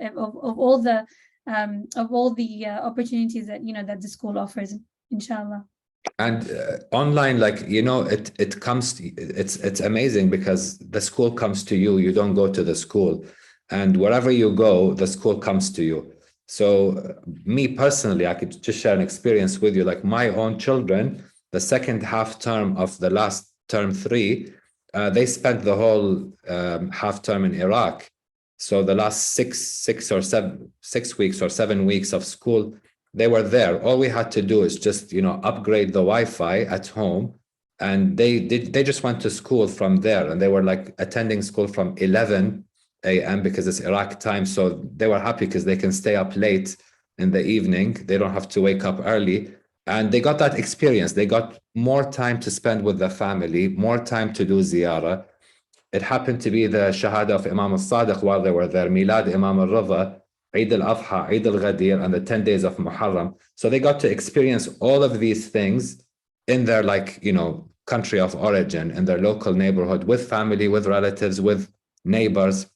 all the opportunities that, you know, that the school offers, inshallah. And online, like, you know, it's amazing because the school comes to you. You don't go to the school, and wherever you go, the school comes to you. So me personally, I could just share an experience with you. Like my own children, the second half term of the last term 3, they spent the whole half term in Iraq. So the last 6 weeks or 7 weeks of school, they were there. All we had to do is just, upgrade the Wi-Fi at home. And they just went to school from there. And they were like attending school from 11 a.m. because it's Iraq time. So they were happy because they can stay up late in the evening. They don't have to wake up early. And they got that experience. They got more time to spend with the family, more time to do ziyarah. It happened to be the Shahada of Imam al-Sadiq while they were there, Milad Imam al-Rida, Eid al-Adha, Eid al-Ghadir, and the 10 days of Muharram. So they got to experience all of these things in their country of origin, in their local neighborhood, with family, with relatives, with neighbors.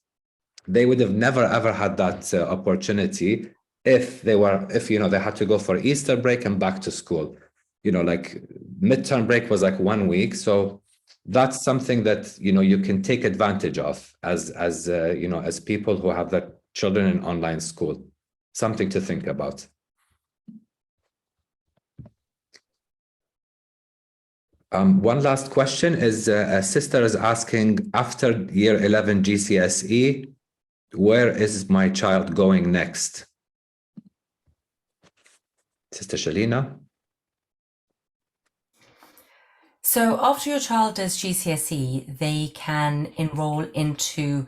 They would have never ever had that opportunity if they had to go for Easter break and back to school. Midterm break was like 1 week. So that's something that you can take advantage of as people who have their children in online school. Something to think about. One last question is a sister is asking, after year 11 GCSE, where is my child going next? Sister Shalina? So after your child does GCSE, they can enroll into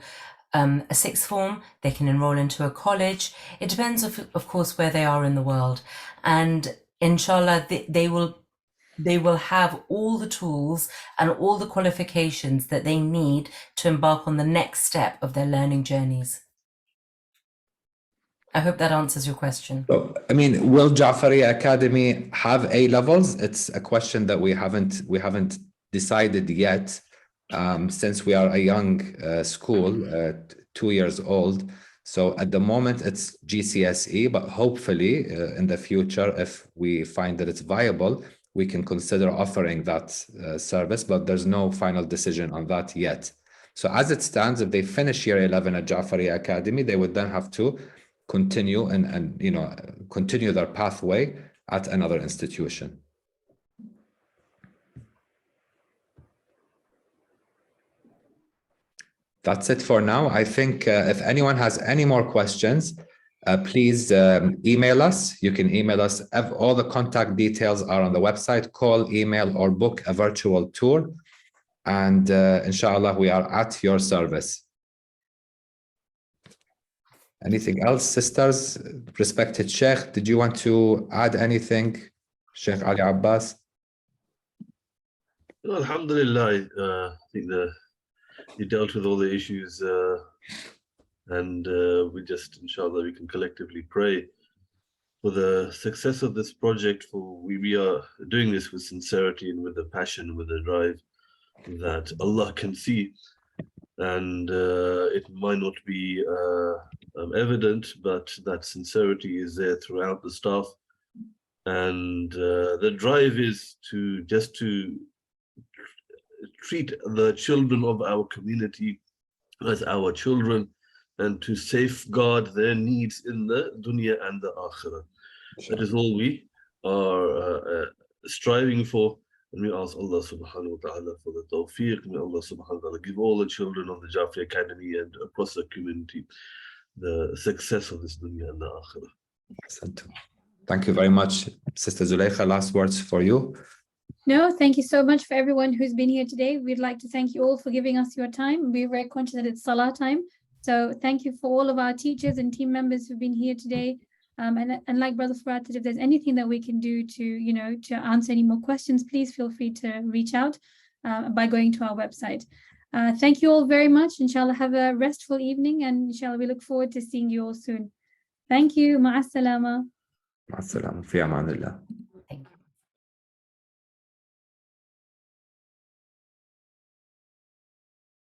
a sixth form, they can enroll into a college. It depends, of course, where they are in the world. And inshallah, they will have all the tools and all the qualifications that they need to embark on the next step of their learning journeys. I hope that answers your question. So, will Jaffaria Academy have A levels? It's a question that we haven't decided yet, since we are a young school, 2 years old. So at the moment it's GCSE, but hopefully in the future, if we find that it's viable, we can consider offering that service, but there's no final decision on that yet. So as it stands, if they finish year 11 at Jaffaria Academy, they would then have to continue and continue their pathway at another institution. That's it for now. I think if anyone has any more questions, please email us. You can email us. All the contact details are on the website. Call, email, or book a virtual tour. And inshallah, we are at your service. Anything else, sisters? Respected Sheikh, did you want to add anything? Sheikh Ali Abbas? Well, alhamdulillah, I think you dealt with all the issues, and we just, inshallah, we can collectively pray for the success of this project. We are doing this with sincerity and with the passion, with the drive that Allah can see. And it might not be evident, but that sincerity is there throughout the staff. And the drive is to treat the children of our community as our children and to safeguard their needs in the dunya and the akhirah. That is all we are striving for. And we ask Allah subhanahu wa ta'ala for the tawfiq. May Allah subhanahu wa ta'ala give all the children of the Jaffaria Academy and across the community the success of this dunya and the akhirah. Thank you very much. Sister Zuleika, last words for you. No, thank you so much for everyone who's been here today. We'd like to thank you all for giving us your time. We're very conscious that it's Salah time. So thank you for all of our teachers and team members who've been here today. And like Brother Furat said, if there's anything that we can do to answer any more questions, please feel free to reach out by going to our website. Thank you all very much. Inshallah, have a restful evening, and inshallah, we look forward to seeing you all soon. Thank you. Ma'as salama. Ma'as salama. Fi amanillah.